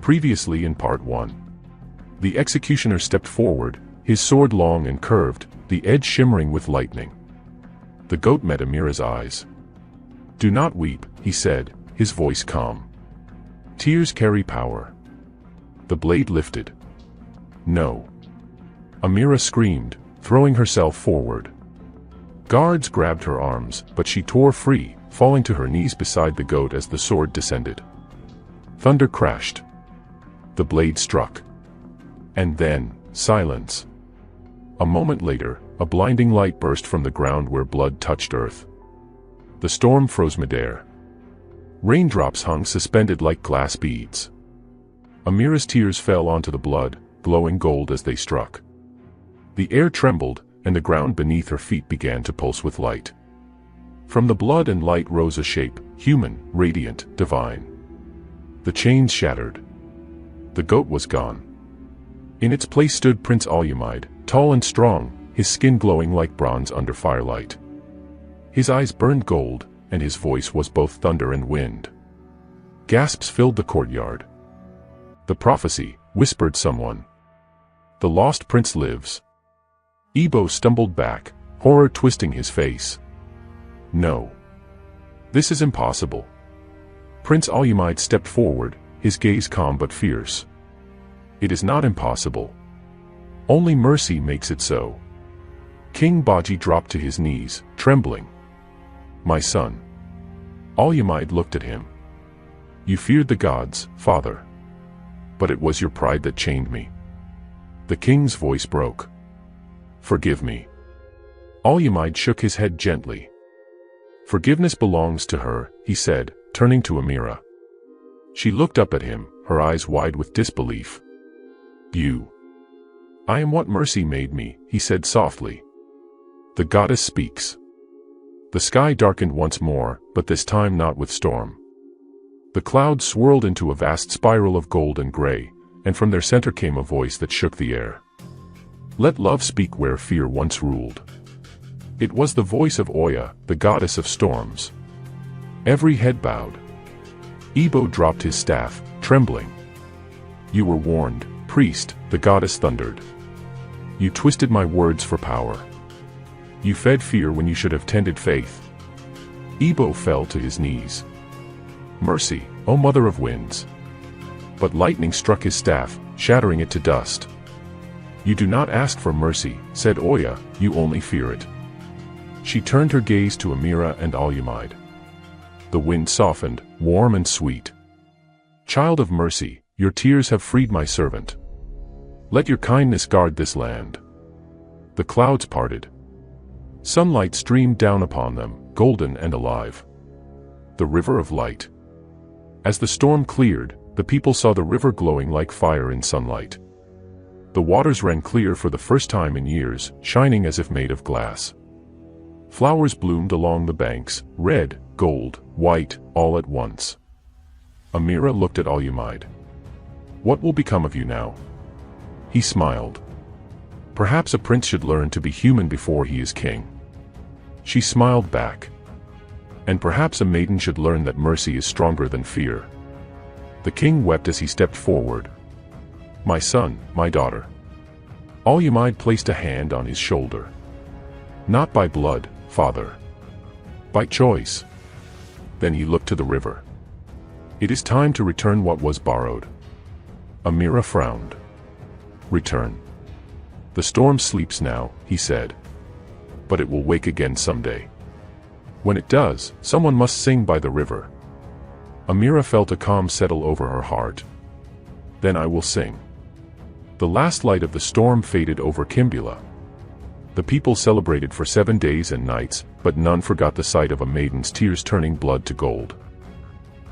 Previously in Part 1. The executioner stepped forward, his sword long and curved, the edge shimmering with lightning. The goat met Amira's eyes. "Do not weep," he said, his voice calm. "Tears carry power." The blade lifted. "No." Amira screamed, throwing herself forward. Guards grabbed her arms, but she tore free, falling to her knees beside the goat as the sword descended. Thunder crashed. The blade struck. And then, silence. A moment later, a blinding light burst from the ground where blood touched earth. The storm froze midair. Raindrops hung suspended like glass beads. Amira's tears fell onto the blood, glowing gold as they struck. The air trembled, and the ground beneath her feet began to pulse with light. From the blood and light rose a shape, human, radiant, divine. The chains shattered. The goat was gone. In its place stood Prince Alyamide, tall and strong, his skin glowing like bronze under firelight. His eyes burned gold, and his voice was both thunder and wind. Gasps filled the courtyard. "The prophecy," whispered someone. "The lost prince lives." Ebo stumbled back, horror twisting his face. "No. This is impossible." Prince Alyamide stepped forward, his gaze calm but fierce. "It is not impossible. Only mercy makes it so." King Baji dropped to his knees, trembling. "My son." Alyamide looked at him. "You feared the gods, father. But it was your pride that chained me." The king's voice broke. "Forgive me." Alyamide shook his head gently. "Forgiveness belongs to her," he said, turning to Amira. She looked up at him, her eyes wide with disbelief. "You." "I am what mercy made me," he said softly. "The goddess speaks." The sky darkened once more, but this time not with storm. The clouds swirled into a vast spiral of gold and gray, and from their center came a voice that shook the air. "Let love speak where fear once ruled." It was the voice of Oya, the goddess of storms. Every head bowed. Ebo dropped his staff, trembling. "You were warned, priest," the goddess thundered. "You twisted my words for power. You fed fear when you should have tended faith." Ebo fell to his knees. "Mercy, O mother of winds." But lightning struck his staff, shattering it to dust. "You do not ask for mercy," said Oya, "you only fear it." She turned her gaze to Amira and Alyamide. The wind softened, warm and sweet. "Child of mercy, your tears have freed my servant. Let your kindness guard this land." The clouds parted. Sunlight streamed down upon them, golden and alive. The river of light. As the storm cleared, the people saw the river glowing like fire in sunlight. The waters ran clear for the first time in years, shining as if made of glass. Flowers bloomed along the banks, red, gold, white, all at once. Amira looked at Alyamide. "What will become of you now?" He smiled. "Perhaps a prince should learn to be human before he is king." She smiled back. "And perhaps a maiden should learn that mercy is stronger than fear." The king wept as he stepped forward. "My son, my daughter." Alyamide placed a hand on his shoulder. "Not by blood, father. By choice." Then he looked to the river. "It is time to return what was borrowed." Amira frowned. "Return." "The storm sleeps now," he said. "But it will wake again someday. When it does, someone must sing by the river." Amira felt a calm settle over her heart. "Then I will sing." The last light of the storm faded over Kimbula. The people celebrated for 7 days and nights, but none forgot the sight of a maiden's tears turning blood to gold.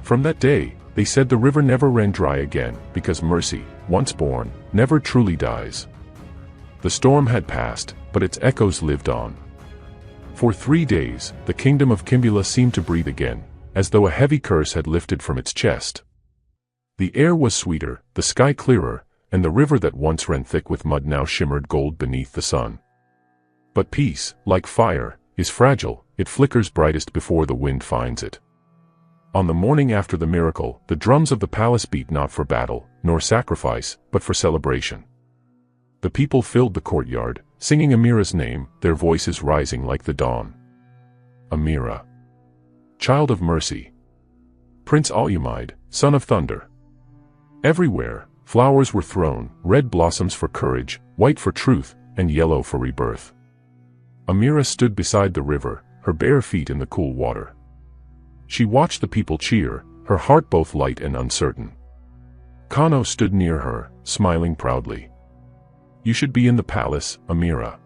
From that day, they said the river never ran dry again, because mercy, once born, never truly dies. The storm had passed, but its echoes lived on. For 3 days, the kingdom of Kimbula seemed to breathe again, as though a heavy curse had lifted from its chest. The air was sweeter, the sky clearer, and the river that once ran thick with mud now shimmered gold beneath the sun. But peace, like fire, is fragile, it flickers brightest before the wind finds it. On the morning after the miracle, the drums of the palace beat not for battle, nor sacrifice, but for celebration. The people filled the courtyard, singing Amira's name, their voices rising like the dawn. Amira, child of mercy. Prince Alyamide, son of thunder. Everywhere, flowers were thrown, red blossoms for courage, white for truth, and yellow for rebirth. Amira stood beside the river, her bare feet in the cool water. She watched the people cheer, her heart both light and uncertain. Kano stood near her, smiling proudly. You should be in the palace, Amira.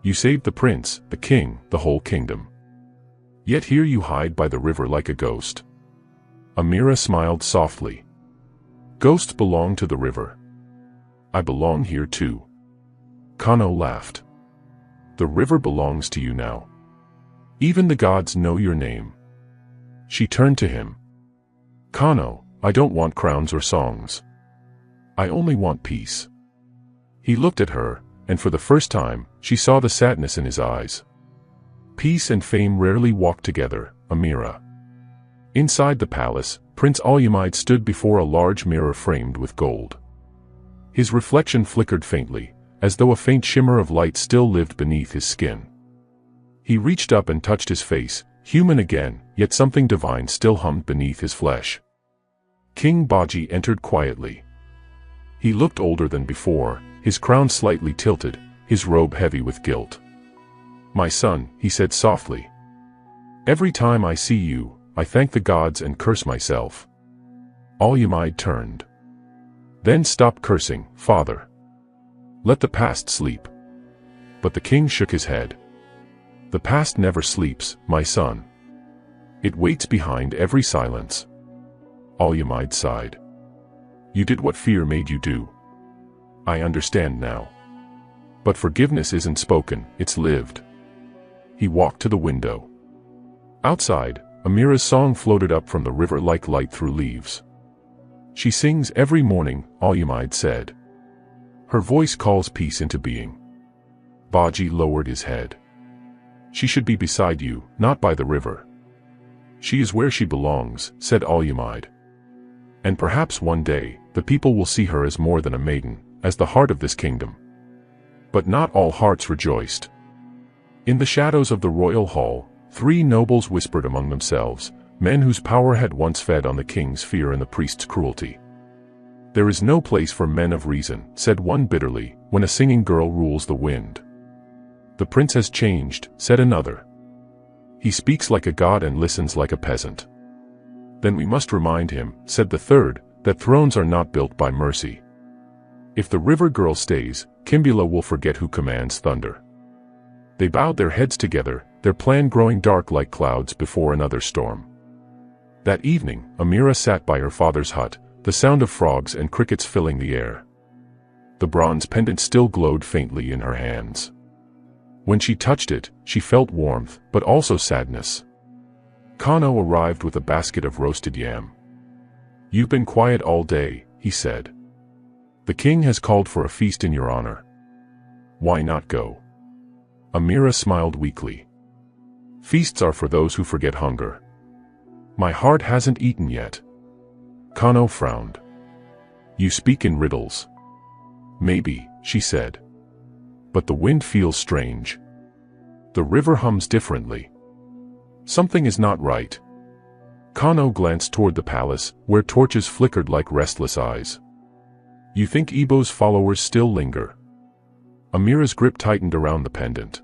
You saved the prince, the king, the whole kingdom. Yet here you hide by the river like a ghost. Amira smiled softly. Ghosts belong to the river. I belong here too. Kano laughed. The river belongs to you now. Even the gods know your name. She turned to him. Kano, I don't want crowns or songs. I only want peace. He looked at her, and for the first time, she saw the sadness in his eyes. Peace and fame rarely walk together, Amira. Inside the palace, Prince Alyamide stood before a large mirror framed with gold. His reflection flickered faintly, as though a faint shimmer of light still lived beneath his skin. He reached up and touched his face, human again, yet something divine still hummed beneath his flesh. King Baji entered quietly. He looked older than before, his crown slightly tilted, his robe heavy with guilt. My son, he said softly. Every time I see you, I thank the gods and curse myself. Alyamide turned. Then stop cursing, father. Let the past sleep. But the king shook his head. The past never sleeps, my son. It waits behind every silence. Alyamide sighed. You did what fear made you do. I understand now. But forgiveness isn't spoken, it's lived. He walked to the window. Outside, Amira's song floated up from the river like light through leaves. She sings every morning, Alyamide said. Her voice calls peace into being. Baji lowered his head. She should be beside you, not by the river. She is where she belongs, said Alyamide. And perhaps one day, the people will see her as more than a maiden, as the heart of this kingdom. But not all hearts rejoiced. In the shadows of the royal hall, 3 nobles whispered among themselves, men whose power had once fed on the king's fear and the priest's cruelty. There is no place for men of reason, said one bitterly, when a singing girl rules the wind. The prince has changed, said another. He speaks like a god and listens like a peasant. Then we must remind him, said the third, that thrones are not built by mercy. If the river girl stays, Kimbula will forget who commands thunder. They bowed their heads together, their plan growing dark like clouds before another storm. That evening, Amira sat by her father's hut, the sound of frogs and crickets filling the air. The bronze pendant still glowed faintly in her hands. When she touched it, she felt warmth, but also sadness. Kano arrived with a basket of roasted yam. You've been quiet all day, he said. The king has called for a feast in your honor. Why not go? Amira smiled weakly. Feasts are for those who forget hunger. My heart hasn't eaten yet. Kano frowned. You speak in riddles. Maybe, she said. But the wind feels strange. The river hums differently. Something is not right. Kano glanced toward the palace, where torches flickered like restless eyes. You think Ibo's followers still linger? Amira's grip tightened around the pendant.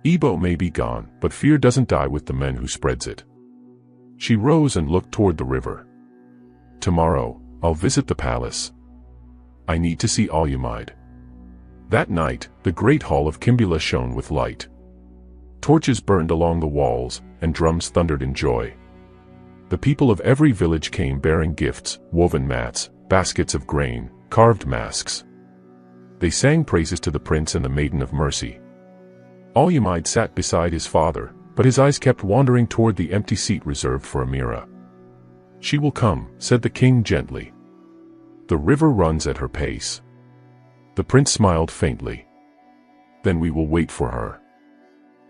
Ibo may be gone, but fear doesn't die with the men who spreads it. She rose and looked toward the river. Tomorrow, I'll visit the palace. I need to see Alyamide. That night, the great hall of Kimbula shone with light. Torches burned along the walls, and drums thundered in joy. The people of every village came bearing gifts, woven mats, baskets of grain, carved masks. They sang praises to the prince and the maiden of mercy. Alyamide sat beside his father, but his eyes kept wandering toward the empty seat reserved for Amira. She will come, said the king gently. The river runs at her pace. The prince smiled faintly. Then we will wait for her.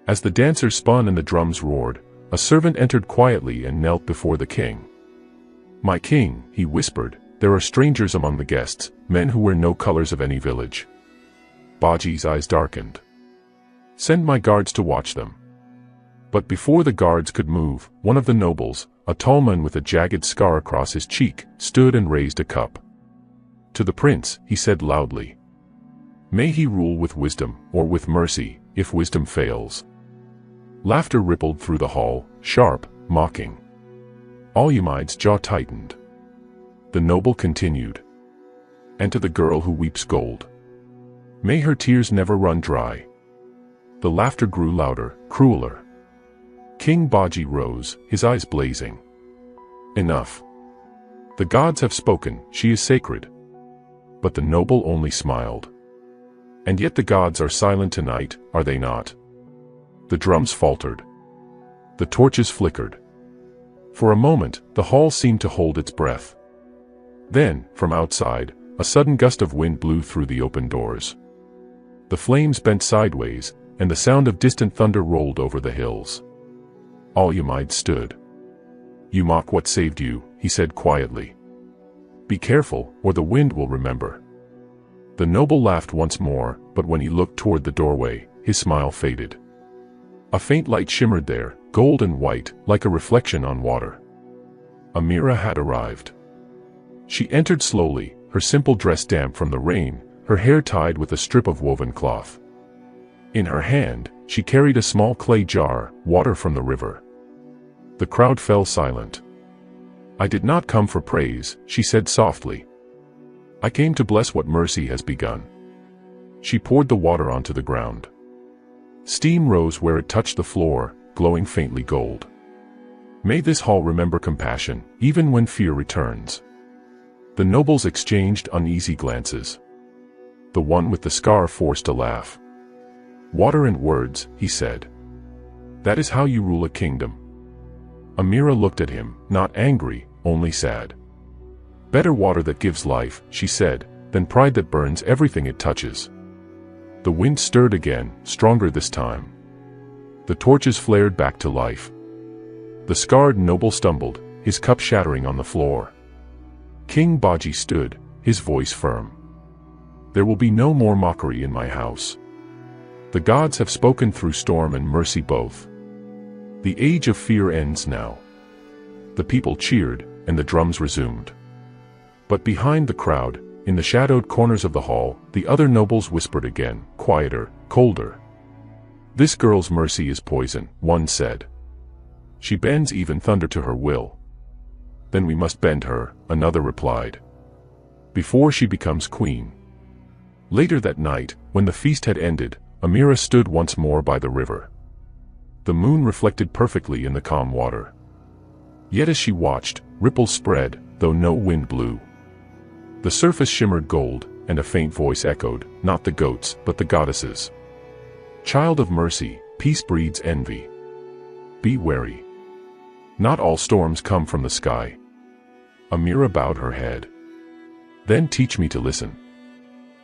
As the dancers spun and the drums roared, a servant entered quietly and knelt before the king. "My king," he whispered, "there are strangers among the guests, men who wear no colors of any village." Baji's eyes darkened. "Send my guards to watch them." But before the guards could move, one of the nobles, a tall man with a jagged scar across his cheek, stood and raised a cup. "To the prince," he said loudly. "May he rule with wisdom, or with mercy, if wisdom fails." Laughter rippled through the hall, sharp, mocking. Alyamide's jaw tightened. The noble continued. "And to the girl who weeps gold. May her tears never run dry." The laughter grew louder, crueler. King Baji rose, his eyes blazing. "Enough. The gods have spoken, she is sacred." But the noble only smiled. "And yet the gods are silent tonight, are they not?" The drums faltered. The torches flickered. For a moment, the hall seemed to hold its breath. Then, from outside, a sudden gust of wind blew through the open doors. The flames bent sideways, and the sound of distant thunder rolled over the hills. Alyamide stood. "You mock what saved you," he said quietly. "Be careful, or the wind will remember." The noble laughed once more, but when he looked toward the doorway, his smile faded. A faint light shimmered there, gold and white, like a reflection on water. Amira had arrived. She entered slowly, her simple dress damp from the rain, her hair tied with a strip of woven cloth. In her hand, she carried a small clay jar, water from the river. The crowd fell silent. "I did not come for praise," she said softly. "I came to bless what mercy has begun." She poured the water onto the ground. Steam rose where it touched the floor, glowing faintly gold. "May this hall remember compassion, even when fear returns." The nobles exchanged uneasy glances. The one with the scar forced a laugh. "Water and words," he said. "That is how you rule a kingdom." Amira looked at him, not angry, only sad. "Better water that gives life," she said, "than pride that burns everything it touches." The wind stirred again, stronger this time. The torches flared back to life. The scarred noble stumbled, his cup shattering on the floor. King Baji stood, his voice firm. "There will be no more mockery in my house. The gods have spoken through storm and mercy both. The age of fear ends now." The people cheered, and the drums resumed. But behind the crowd, in the shadowed corners of the hall, the other nobles whispered again, quieter, colder. "This girl's mercy is poison," one said. "She bends even thunder to her will." "Then we must bend her," another replied. "Before she becomes queen." Later that night, when the feast had ended, Amira stood once more by the river. The moon reflected perfectly in the calm water. Yet as she watched, ripples spread, though no wind blew. The surface shimmered gold, and a faint voice echoed, not the goats, but the goddesses. "Child of mercy, peace breeds envy. Be wary. Not all storms come from the sky." Amira bowed her head. "Then teach me to listen."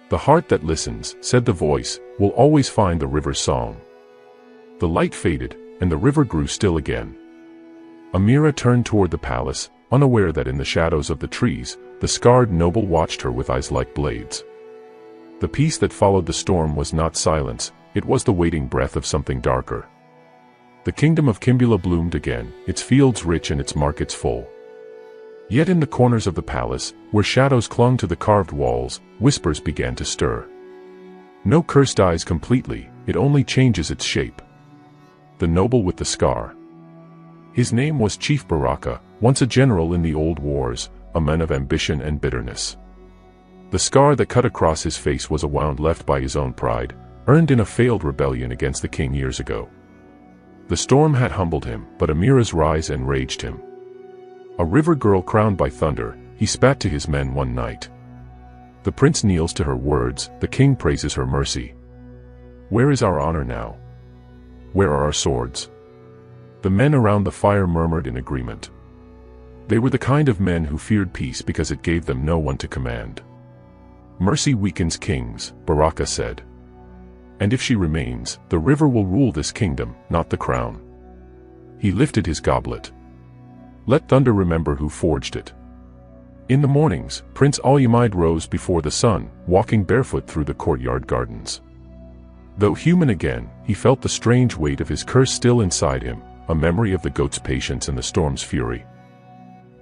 "The heart that listens," said the voice, "will always find the river's song." The light faded, and the river grew still again. Amira turned toward the palace, unaware that in the shadows of the trees, the scarred noble watched her with eyes like blades. The peace that followed the storm was not silence, it was the waiting breath of something darker. The kingdom of Kimbula bloomed again, its fields rich and its markets full. Yet in the corners of the palace, where shadows clung to the carved walls, whispers began to stir. No curse dies completely, it only changes its shape. The noble with the scar. His name was Chief Baraka, once a general in the old wars, a man of ambition and bitterness. The scar that cut across his face was a wound left by his own pride, earned in a failed rebellion against the king years ago. The storm had humbled him, but Amira's rise enraged him. A river girl crowned by thunder, he spat to his men one night. The prince kneels to her words, the king praises her mercy. Where is our honor now? Where are our swords? The men around the fire murmured in agreement. They were the kind of men who feared peace because it gave them no one to command. Mercy weakens kings, Baraka said. And if she remains, the river will rule this kingdom, not the crown. he lifted his goblet. Let thunder remember who forged it. In the mornings, Prince Aluymide rose before the sun, walking barefoot through the courtyard gardens. Though human again, he felt the strange weight of his curse still inside him, a memory of the goat's patience and the storm's fury.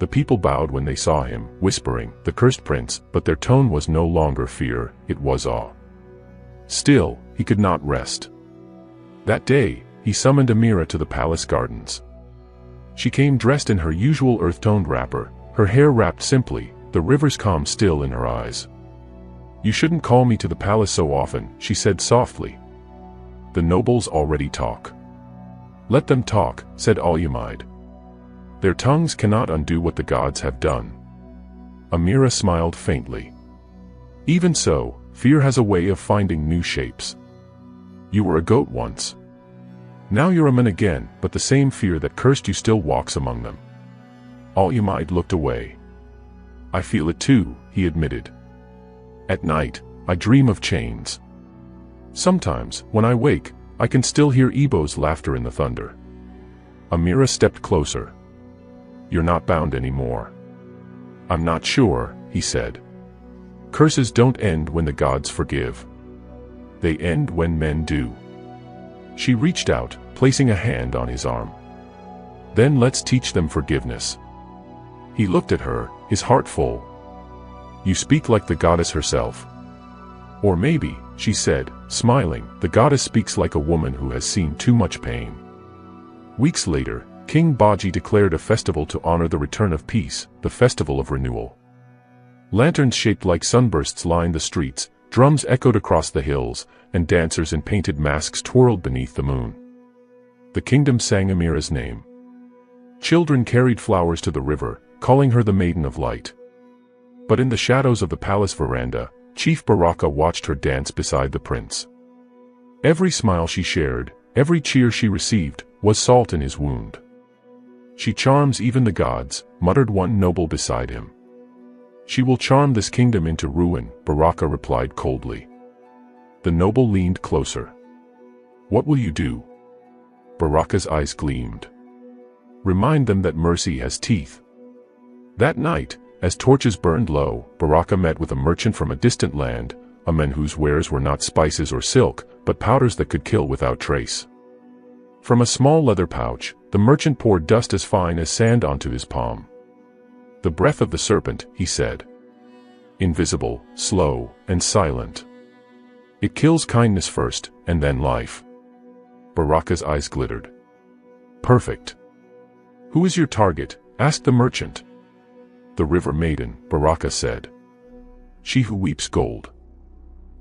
The people bowed when they saw him, whispering, "The cursed prince," but their tone was no longer fear, it was awe. Still, he could not rest. That day, he summoned Amira to the palace gardens. She came dressed in her usual earth-toned wrapper, her hair wrapped simply, the river's calm still in her eyes. "You shouldn't call me to the palace so often," she said softly. "The nobles already talk." "Let them talk," said Aluymide. "Their tongues cannot undo what the gods have done." Amira smiled faintly. "Even so, fear has a way of finding new shapes. You were a goat once. Now you're a man again, but the same fear that cursed you still walks among them." Aluymide looked away. "I feel it too," he admitted. "At night, I dream of chains. Sometimes, when I wake, I can still hear Ebo's laughter in the thunder." Amira stepped closer. "You're not bound anymore." "I'm not sure," he said. "Curses don't end when the gods forgive. They end when men do." She reached out, placing a hand on his arm. "Then let's teach them forgiveness." He looked at her, his heart full. "You speak like the goddess herself." "Or maybe," she said, smiling, "the goddess speaks like a woman who has seen too much pain." Weeks later, King Baji declared a festival to honor the return of peace, the Festival of Renewal. Lanterns shaped like sunbursts lined the streets, drums echoed across the hills, and dancers in painted masks twirled beneath the moon. The kingdom sang Amira's name. Children carried flowers to the river, calling her the Maiden of Light. But in the shadows of the palace veranda, Chief Baraka watched her dance beside the prince. Every smile she shared, every cheer she received, was salt in his wound. "She charms even the gods," muttered one noble beside him. "She will charm this kingdom into ruin," Baraka replied coldly. The noble leaned closer. "What will you do?" Baraka's eyes gleamed. "Remind them that mercy has teeth." That night, as torches burned low, Baraka met with a merchant from a distant land, a man whose wares were not spices or silk, but powders that could kill without trace. From a small leather pouch, the merchant poured dust as fine as sand onto his palm. "The breath of the serpent," he said. "Invisible, slow, and silent. It kills kindness first, and then life." Baraka's eyes glittered. "Perfect." "Who is your target?" asked the merchant. "The river maiden," Baraka said. "She who weeps gold."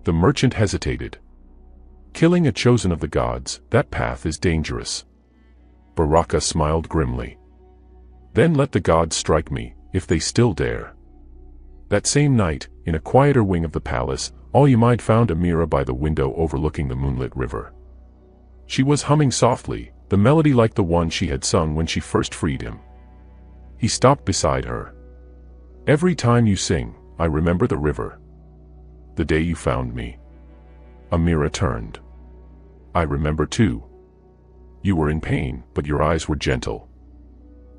The merchant hesitated. "Killing a chosen of the gods, that path is dangerous." Baraka smiled grimly. "Then let the gods strike me, if they still dare." That same night, in a quieter wing of the palace, Aluymide found Amira by the window overlooking the moonlit river. She was humming softly, the melody like the one she had sung when she first freed him. He stopped beside her. "Every time you sing, I remember the river. The day you found me." Amira turned. "I remember too. You were in pain, but your eyes were gentle."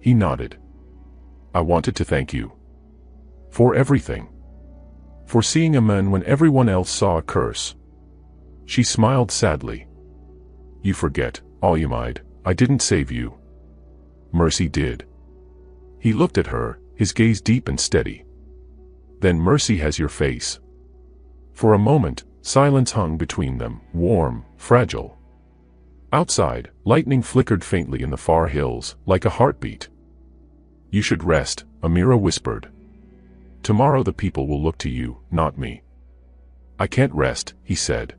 He nodded. "I wanted to thank you. For everything. For seeing a man when everyone else saw a curse." She smiled sadly. "You forget, Aluymide, I didn't save you. Mercy did." He looked at her, his gaze deep and steady. "Then mercy has your face." For a moment, silence hung between them, warm, fragile. Outside, lightning flickered faintly in the far hills, like a heartbeat. "You should rest," Amira whispered. "Tomorrow the people will look to you, not me." "I can't rest," he said.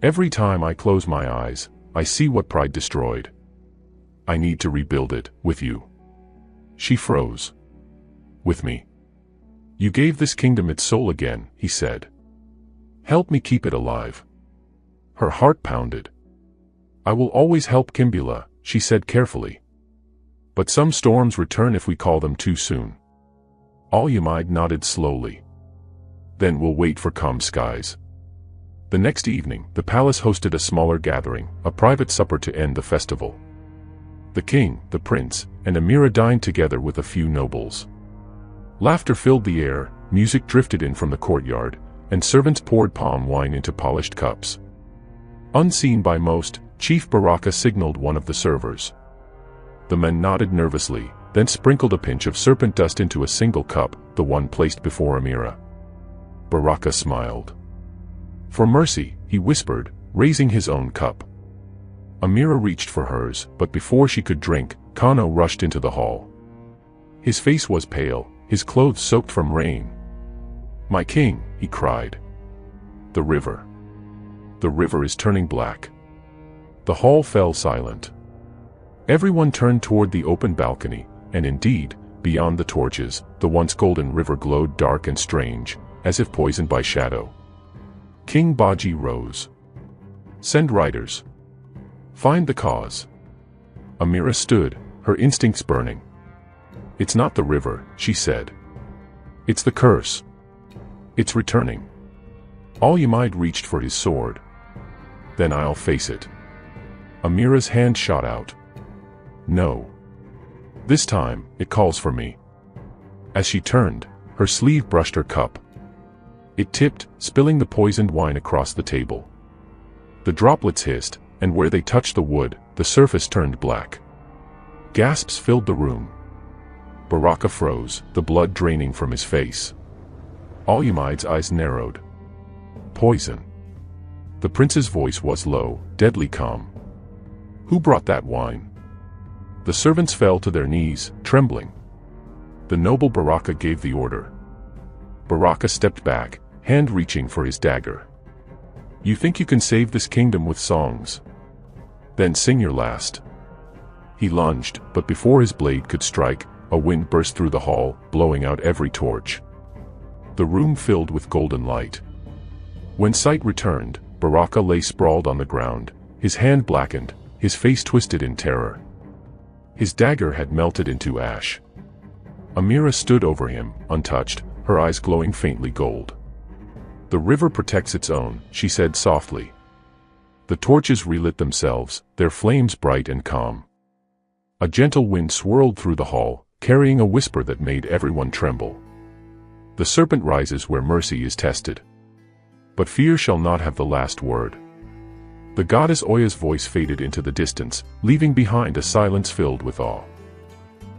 "Every time I close my eyes, I see what pride destroyed. I need to rebuild it, with you." She froze. "With me? You gave this kingdom its soul again," he said. "Help me keep it alive." Her heart pounded. "I will always help Kimbula," she said carefully. "But some storms return if we call them too soon." Aluymide nodded slowly. "Then we'll wait for calm skies." The next evening, the palace hosted a smaller gathering, a private supper to end the festival. The king, the prince, and Amira dined together with a few nobles. Laughter filled the air, music drifted in from the courtyard, and servants poured palm wine into polished cups. Unseen by most, Chief Baraka signaled one of the servers. The men nodded nervously, then sprinkled a pinch of serpent dust into a single cup, the one placed before Amira. Baraka smiled. "For mercy," he whispered, raising his own cup. Amira reached for hers, but before she could drink, Kano rushed into the hall. His face was pale, his clothes soaked from rain. "My king," he cried. "The river. The river is turning black." The hall fell silent. Everyone turned toward the open balcony, and indeed, beyond the torches, the once golden river glowed dark and strange, as if poisoned by shadow. King Baji rose. "Send riders. Find the cause." Amira stood, her instincts burning. "It's not the river," she said. "It's the curse. It's returning." Al-Yamid reached for his sword. "Then I'll face it." Amira's hand shot out. "No. This time, it calls for me." As she turned, her sleeve brushed her cup. It tipped, spilling the poisoned wine across the table. The droplets hissed, and where they touched the wood, the surface turned black. Gasps filled the room. Baraka froze, the blood draining from his face. Al-Yamid's eyes narrowed. "Poison." The prince's voice was low, deadly calm. "Who brought that wine?" The servants fell to their knees, trembling. The noble Baraka gave the order. Baraka stepped back, hand reaching for his dagger. "You think you can save this kingdom with songs? Then sing your last." He lunged, but before his blade could strike, a wind burst through the hall, blowing out every torch. The room filled with golden light. When sight returned, Baraka lay sprawled on the ground, his hand blackened, his face twisted in terror. His dagger had melted into ash. Amira stood over him, untouched, her eyes glowing faintly gold. "The river protects its own," she said softly. The torches relit themselves, their flames bright and calm. A gentle wind swirled through the hall, carrying a whisper that made everyone tremble. "The serpent rises where mercy is tested. But fear shall not have the last word." The goddess Oya's voice faded into the distance, leaving behind a silence filled with awe.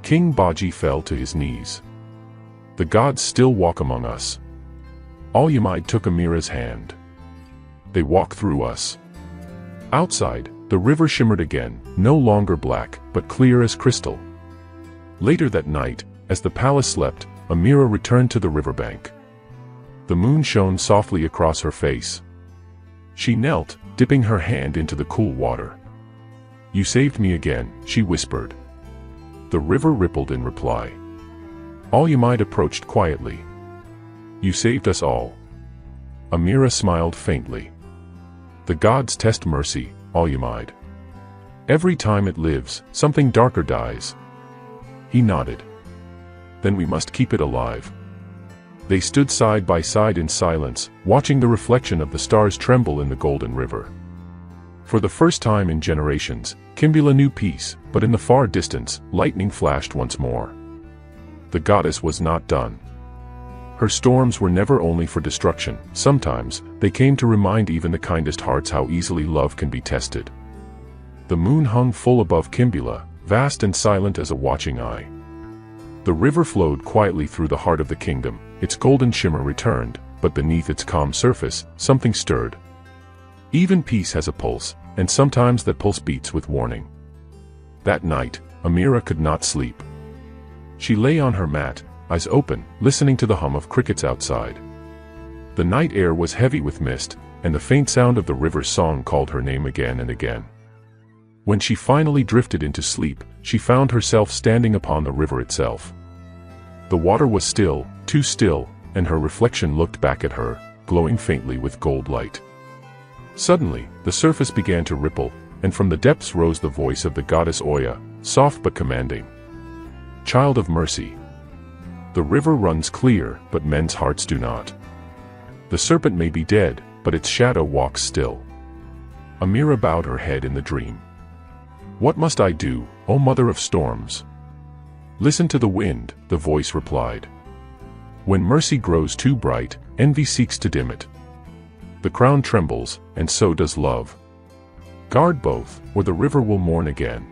King Baji fell to his knees. "The gods still walk among us." Al-Yamid took Amira's hand. "They walk through us." Outside, the river shimmered again, no longer black, but clear as crystal. Later that night, as the palace slept, Amira returned to the riverbank. The moon shone softly across her face. She knelt, dipping her hand into the cool water. "You saved me again," she whispered. The river rippled in reply. Al-Yamid approached quietly. "You saved us all." Amira smiled faintly. "The gods test mercy, Al-Yamid. Every time it lives, something darker dies." He nodded. "Then we must keep it alive." They stood side by side in silence, watching the reflection of the stars tremble in the golden river. For the first time in generations, Kimbula knew peace, but in the far distance, lightning flashed once more. The goddess was not done. Her storms were never only for destruction, sometimes, they came to remind even the kindest hearts how easily love can be tested. The moon hung full above Kimbula, vast and silent as a watching eye. The river flowed quietly through the heart of the kingdom, its golden shimmer returned, but beneath its calm surface, something stirred. Even peace has a pulse, and sometimes that pulse beats with warning. That night, Amira could not sleep. She lay on her mat, eyes open, listening to the hum of crickets outside. The night air was heavy with mist, and the faint sound of the river's song called her name again and again. When she finally drifted into sleep, she found herself standing upon the river itself. The water was still, too still, and her reflection looked back at her, glowing faintly with gold light. Suddenly, the surface began to ripple, and from the depths rose the voice of the goddess Oya, soft but commanding. "Child of mercy. The river runs clear, but men's hearts do not. The serpent may be dead, but its shadow walks still." Amira bowed her head in the dream. "What must I do?" O mother of storms. Listen to the wind, the voice replied. When mercy grows too bright, envy seeks to dim it. The crown trembles, and so does love. Guard both, or the river will mourn again.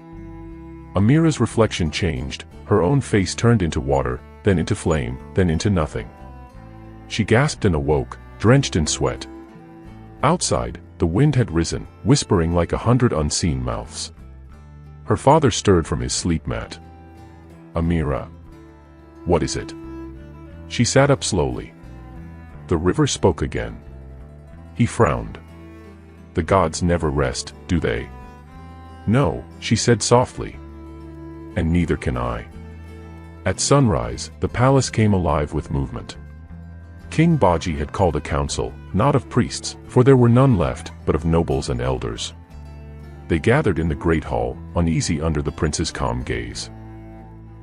Amira's reflection changed, her own face turned into water, then into flame, then into nothing. She gasped and awoke, drenched in sweat. Outside, the wind had risen, whispering like 100 unseen mouths. Her father stirred from his sleep mat. Amira. What is it? She sat up slowly. The river spoke again. He frowned. The gods never rest, do they? No, she said softly. And neither can I. At sunrise, the palace came alive with movement. King Baji had called a council, not of priests, for there were none left, but of nobles and elders. They gathered in the great hall, uneasy under the prince's calm gaze.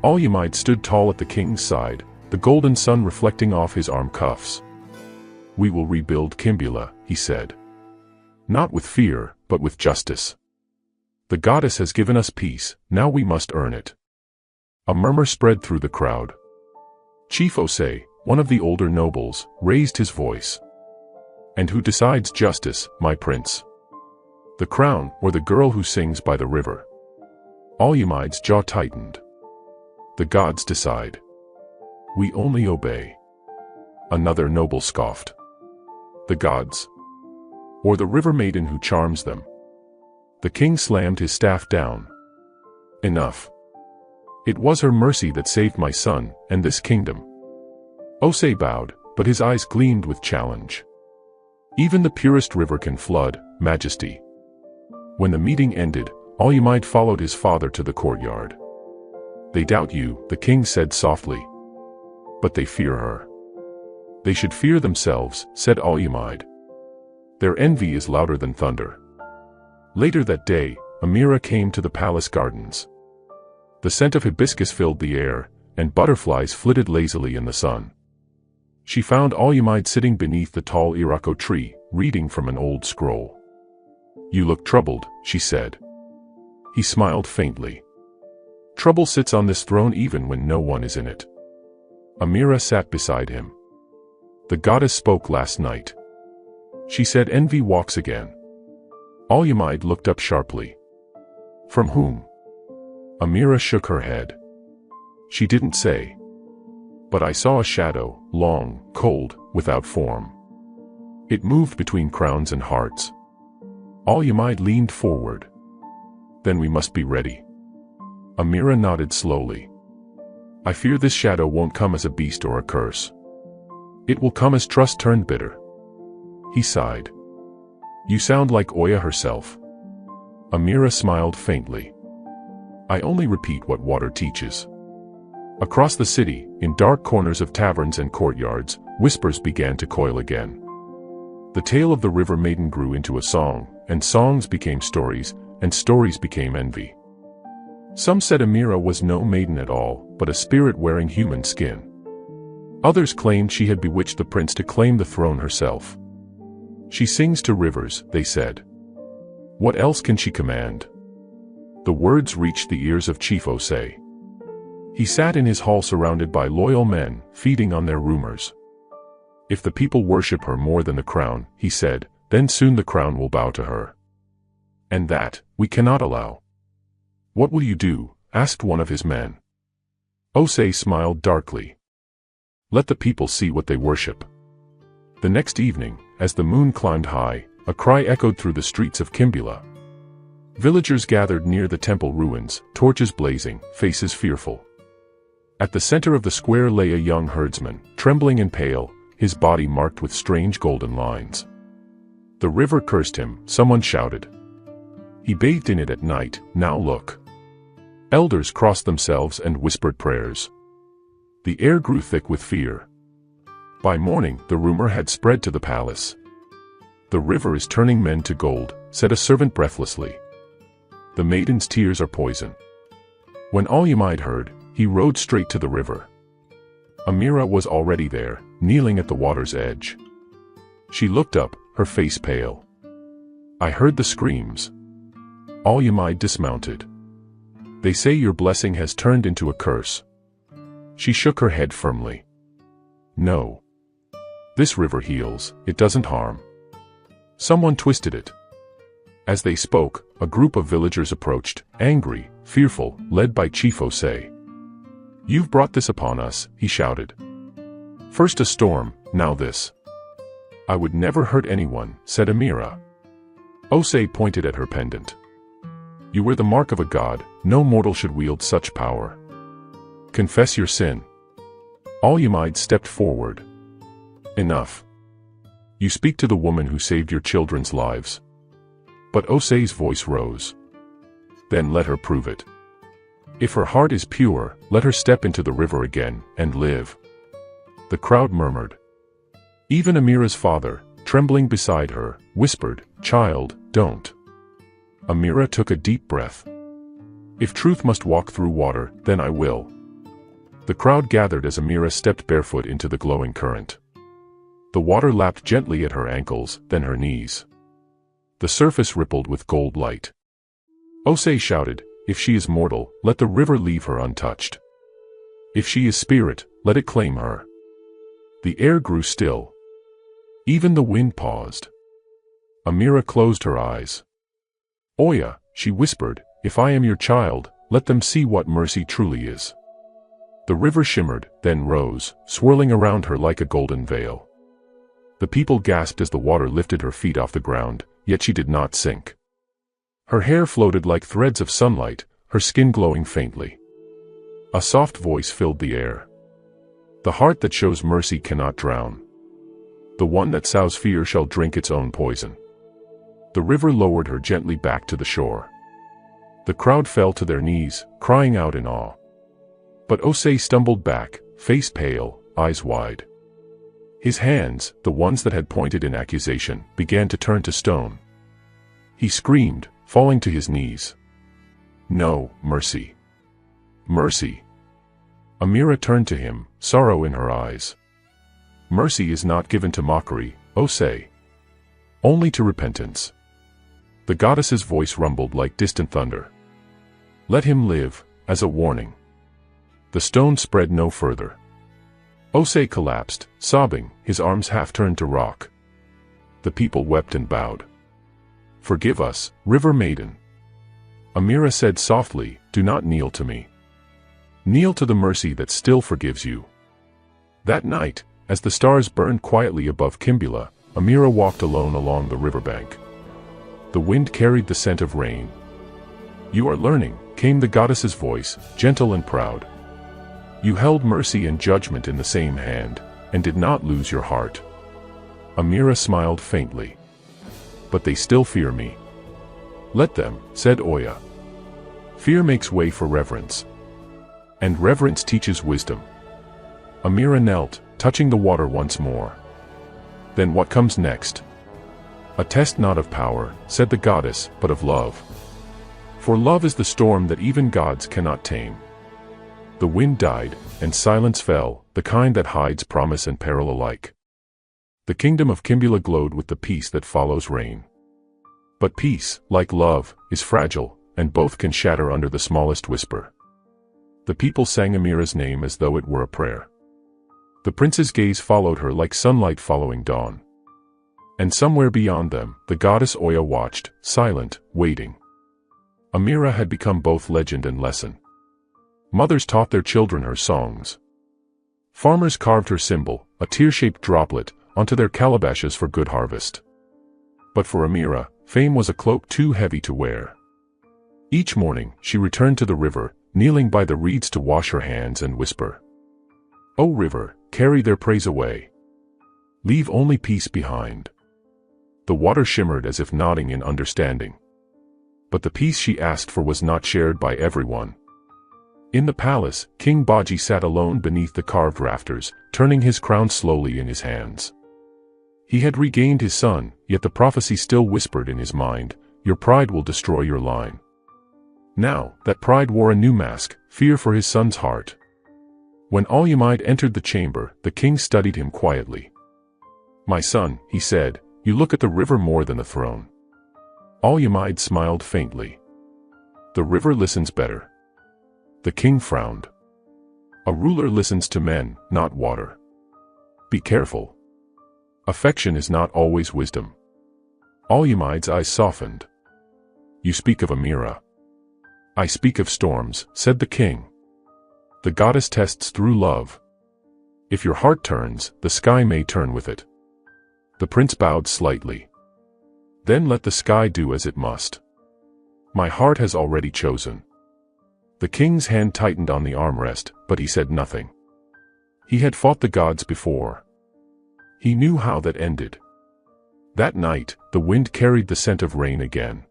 Al-Yamid stood tall at the king's side, the golden sun reflecting off his arm cuffs. We will rebuild Kimbula, he said. Not with fear, but with justice. The goddess has given us peace, now we must earn it. A murmur spread through the crowd. Chief Osei, one of the older nobles, raised his voice. And who decides justice, my prince? The crown, or the girl who sings by the river? Al-Yamid's jaw tightened. The gods decide. We only obey. Another noble scoffed. The gods. Or the river maiden who charms them. The king slammed his staff down. Enough. It was her mercy that saved my son, and this kingdom. Osei bowed, but his eyes gleamed with challenge. Even the purest river can flood, Majesty. When the meeting ended, Al-Yamid followed his father to the courtyard. They doubt you, the king said softly. But they fear her. They should fear themselves, said Al-Yamid. Their envy is louder than thunder. Later that day, Amira came to the palace gardens. The scent of hibiscus filled the air, and butterflies flitted lazily in the sun. She found Al-Yamid sitting beneath the tall Irako tree, reading from an old scroll. You look troubled, she said. He smiled faintly. Trouble sits on this throne even when no one is in it. Amira sat beside him. The goddess spoke last night. She said envy walks again. Al-Yamid looked up sharply. From whom? Amira shook her head. She didn't say. But I saw a shadow, long, cold, without form. It moved between crowns and hearts. Al-Yamid leaned forward. Then we must be ready. Amira nodded slowly. I fear this shadow won't come as a beast or a curse. It will come as trust turned bitter. He sighed. You sound like Oya herself. Amira smiled faintly. I only repeat what water teaches. Across the city, in dark corners of taverns and courtyards, whispers began to coil again. The tale of the river maiden grew into a song, and songs became stories, and stories became envy. Some said Amira was no maiden at all, but a spirit wearing human skin. Others claimed she had bewitched the prince to claim the throne herself. She sings to rivers, they said. What else can she command? The words reached the ears of Chief Osei. He sat in his hall surrounded by loyal men, feeding on their rumors. If the people worship her more than the crown, he said, then soon the crown will bow to her. And that, we cannot allow. What will you do? Asked one of his men. Osei smiled darkly. Let the people see what they worship. The next evening, as the moon climbed high, a cry echoed through the streets of Kimbula. Villagers gathered near the temple ruins, torches blazing, faces fearful. At the center of the square lay a young herdsman, trembling and pale, his body marked with strange golden lines. The river cursed him, someone shouted. He bathed in it at night, now look. Elders crossed themselves and whispered prayers. The air grew thick with fear. By morning, the rumor had spread to the palace. The river is turning men to gold, said a servant breathlessly. The maiden's tears are poison. When Al-Yamid heard, he rode straight to the river. Amira was already there, kneeling at the water's edge. She looked up, her face pale. I heard the screams. Al-Yamid dismounted. They say your blessing has turned into a curse. She shook her head firmly. No. This river heals, it doesn't harm. Someone twisted it. As they spoke, a group of villagers approached, angry, fearful, led by Chief Osei. You've brought this upon us, he shouted. First a storm, now this. I would never hurt anyone, said Amira. Osei pointed at her pendant. You were the mark of a god, no mortal should wield such power. Confess your sin. Al-Yamid stepped forward. Enough. You speak to the woman who saved your children's lives. But Osei's voice rose. Then let her prove it. If her heart is pure, let her step into the river again, and live. The crowd murmured. Even Amira's father, trembling beside her, whispered, Child, don't. Amira took a deep breath. If truth must walk through water, then I will. The crowd gathered as Amira stepped barefoot into the glowing current. The water lapped gently at her ankles, then her knees. The surface rippled with gold light. Osei shouted, If she is mortal, let the river leave her untouched. If she is spirit, let it claim her. The air grew still. Even the wind paused. Amira closed her eyes. Oya, she whispered, if I am your child, let them see what mercy truly is. The river shimmered, then rose, swirling around her like a golden veil. The people gasped as the water lifted her feet off the ground, yet she did not sink. Her hair floated like threads of sunlight, her skin glowing faintly. A soft voice filled the air. The heart that shows mercy cannot drown. The one that sows fear shall drink its own poison. The river lowered her gently back to the shore. The crowd fell to their knees, crying out in awe. But Osei stumbled back, face pale, eyes wide. His hands, the ones that had pointed in accusation, began to turn to stone. He screamed, falling to his knees. No, mercy. Mercy. Amira turned to him, sorrow in her eyes. Mercy is not given to mockery, Osei. Only to repentance. The goddess's voice rumbled like distant thunder. Let him live, as a warning. The stone spread no further. Osei collapsed, sobbing, his arms half turned to rock. The people wept and bowed. Forgive us, River Maiden. Amira said softly, do not kneel to me. Kneel to the mercy that still forgives you. That night, as the stars burned quietly above Kimbula, Amira walked alone along the riverbank. The wind carried the scent of rain. You are learning, came the goddess's voice, gentle and proud. You held mercy and judgment in the same hand, and did not lose your heart. Amira smiled faintly. But they still fear me. Let them, said Oya. Fear makes way for reverence. And reverence teaches wisdom. Amira knelt, touching the water once more. Then what comes next? A test not of power, said the goddess, but of love. For love is the storm that even gods cannot tame. The wind died, and silence fell, the kind that hides promise and peril alike. The kingdom of Kimbula glowed with the peace that follows rain. But peace, like love, is fragile, and both can shatter under the smallest whisper. The people sang Amira's name as though it were a prayer. The prince's gaze followed her like sunlight following dawn. And somewhere beyond them, the goddess Oya watched, silent, waiting. Amira had become both legend and lesson. Mothers taught their children her songs. Farmers carved her symbol, a tear-shaped droplet, onto their calabashes for good harvest. But for Amira, fame was a cloak too heavy to wear. Each morning, she returned to the river, kneeling by the reeds to wash her hands and whisper, O river, carry their praise away. Leave only peace behind. The water shimmered as if nodding in understanding. But the peace she asked for was not shared by everyone. In the palace, King Baji sat alone beneath the carved rafters, turning his crown slowly in his hands. He had regained his son, yet the prophecy still whispered in his mind, your pride will destroy your line. Now, that pride wore a new mask, fear for his son's heart. When Al-Yamid entered the chamber, the king studied him quietly. My son, he said, you look at the river more than the throne. Al-Yamid smiled faintly. The river listens better. The king frowned. A ruler listens to men, not water. Be careful. Affection is not always wisdom. Olymide's eyes softened. You speak of Amira. I speak of storms, said the king. The goddess tests through love. If your heart turns, the sky may turn with it. The prince bowed slightly. Then let the sky do as it must. My heart has already chosen. The king's hand tightened on the armrest, but he said nothing. He had fought the gods before. He knew how that ended. That night, the wind carried the scent of rain again.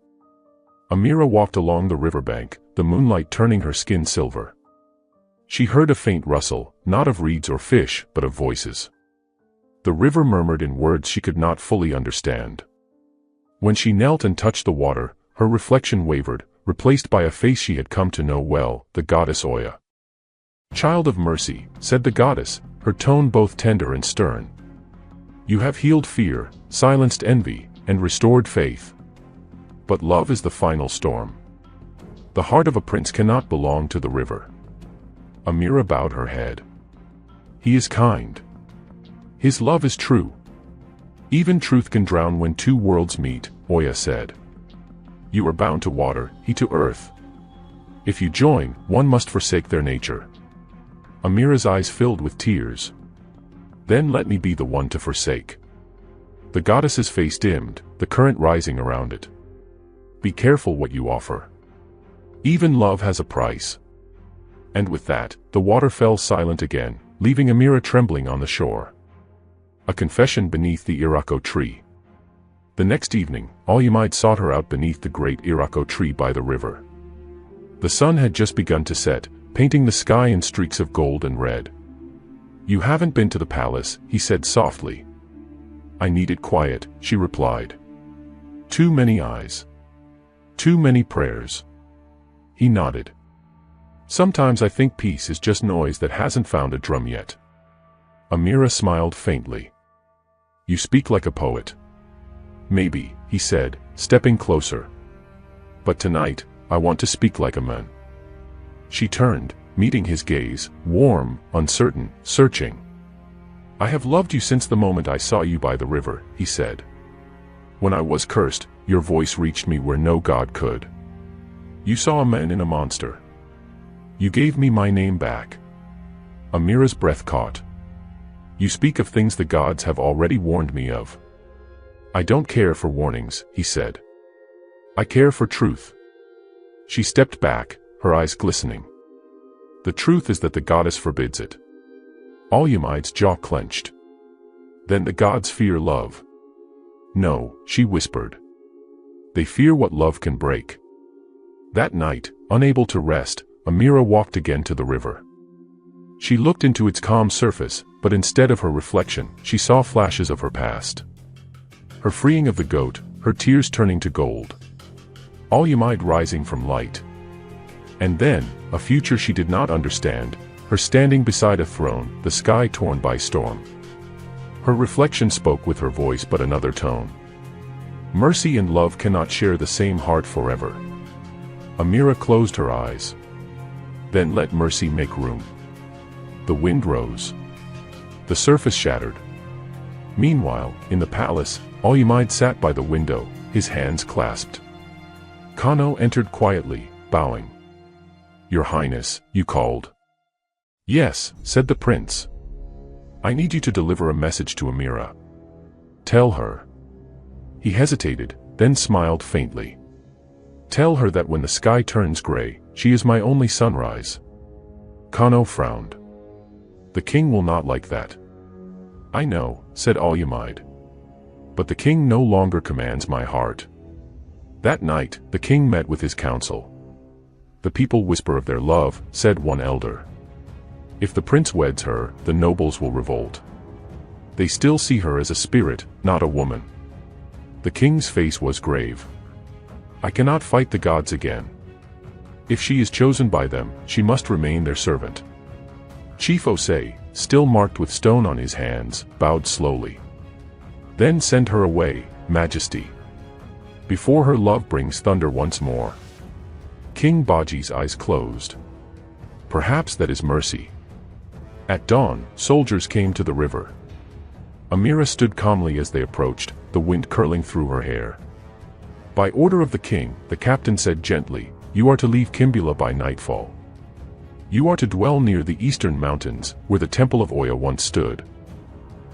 Amira walked along the riverbank, the moonlight turning her skin silver. She heard a faint rustle, not of reeds or fish, but of voices. The river murmured in words she could not fully understand. When she knelt and touched the water, her reflection wavered, replaced by a face she had come to know well, the goddess Oya. Child of mercy, said the goddess, her tone both tender and stern. You have healed fear, silenced envy, and restored faith. But love is the final storm. The heart of a prince cannot belong to the river. Amira bowed her head. He is kind. His love is true. Even truth can drown when two worlds meet, Oya said. You are bound to water, he to earth. If you join, one must forsake their nature. Amira's eyes filled with tears. Then let me be the one to forsake. The goddess's face dimmed, the current rising around it. Be careful what you offer. Even love has a price. And with that, the water fell silent again, leaving Amira trembling on the shore. A confession beneath the Irako tree. The next evening, Olyimide sought her out beneath the great Irako tree by the river. The sun had just begun to set, painting the sky in streaks of gold and red. You haven't been to the palace, he said softly. I needed quiet, she replied. Too many eyes. Too many prayers. He nodded. Sometimes I think peace is just noise that hasn't found a drum yet. Amira smiled faintly. You speak like a poet. Maybe, he said, stepping closer. But tonight, I want to speak like a man. She turned, meeting his gaze, warm, uncertain, searching. I have loved you since the moment I saw you by the river, he said. When I was cursed, your voice reached me where no god could. You saw a man in a monster. You gave me my name back. Amira's breath caught. You speak of things the gods have already warned me of. I don't care for warnings, he said. I care for truth. She stepped back, her eyes glistening. The truth is that the goddess forbids it. Olyimide's jaw clenched. Then the gods fear love. No, she whispered. They fear what love can break. That night, unable to rest, Amira walked again to the river. She looked into its calm surface, but instead of her reflection, she saw flashes of her past. Her freeing of the goat, her tears turning to gold. Olyimide rising from light. And then, a future she did not understand, her standing beside a throne, the sky torn by storm. Her reflection spoke with her voice but another tone. Mercy and love cannot share the same heart forever. Amira closed her eyes. Then let mercy make room. The wind rose. The surface shattered. Meanwhile, in the palace, Olyimide sat by the window, his hands clasped. Kano entered quietly, bowing. Your Highness, you called. Yes, said the prince. I need you to deliver a message to Amira. Tell her. He hesitated, then smiled faintly. Tell her that when the sky turns gray, she is my only sunrise. Kano frowned. The king will not like that. I know, said Olyimide. But the king no longer commands my heart. That night, the king met with his council. The people whisper of their love, said one elder. If the prince weds her, the nobles will revolt. They still see her as a spirit, not a woman. The king's face was grave. I cannot fight the gods again. If she is chosen by them, she must remain their servant. Chief Osei, still marked with stone on his hands, bowed slowly. Then send her away, Majesty. Before her love brings thunder once more. King Baji's eyes closed. Perhaps that is mercy. At dawn, soldiers came to the river. Amira stood calmly as they approached, the wind curling through her hair. By order of the king, the captain said gently, "You are to leave Kimbula by nightfall. You are to dwell near the eastern mountains, where the temple of Oya once stood.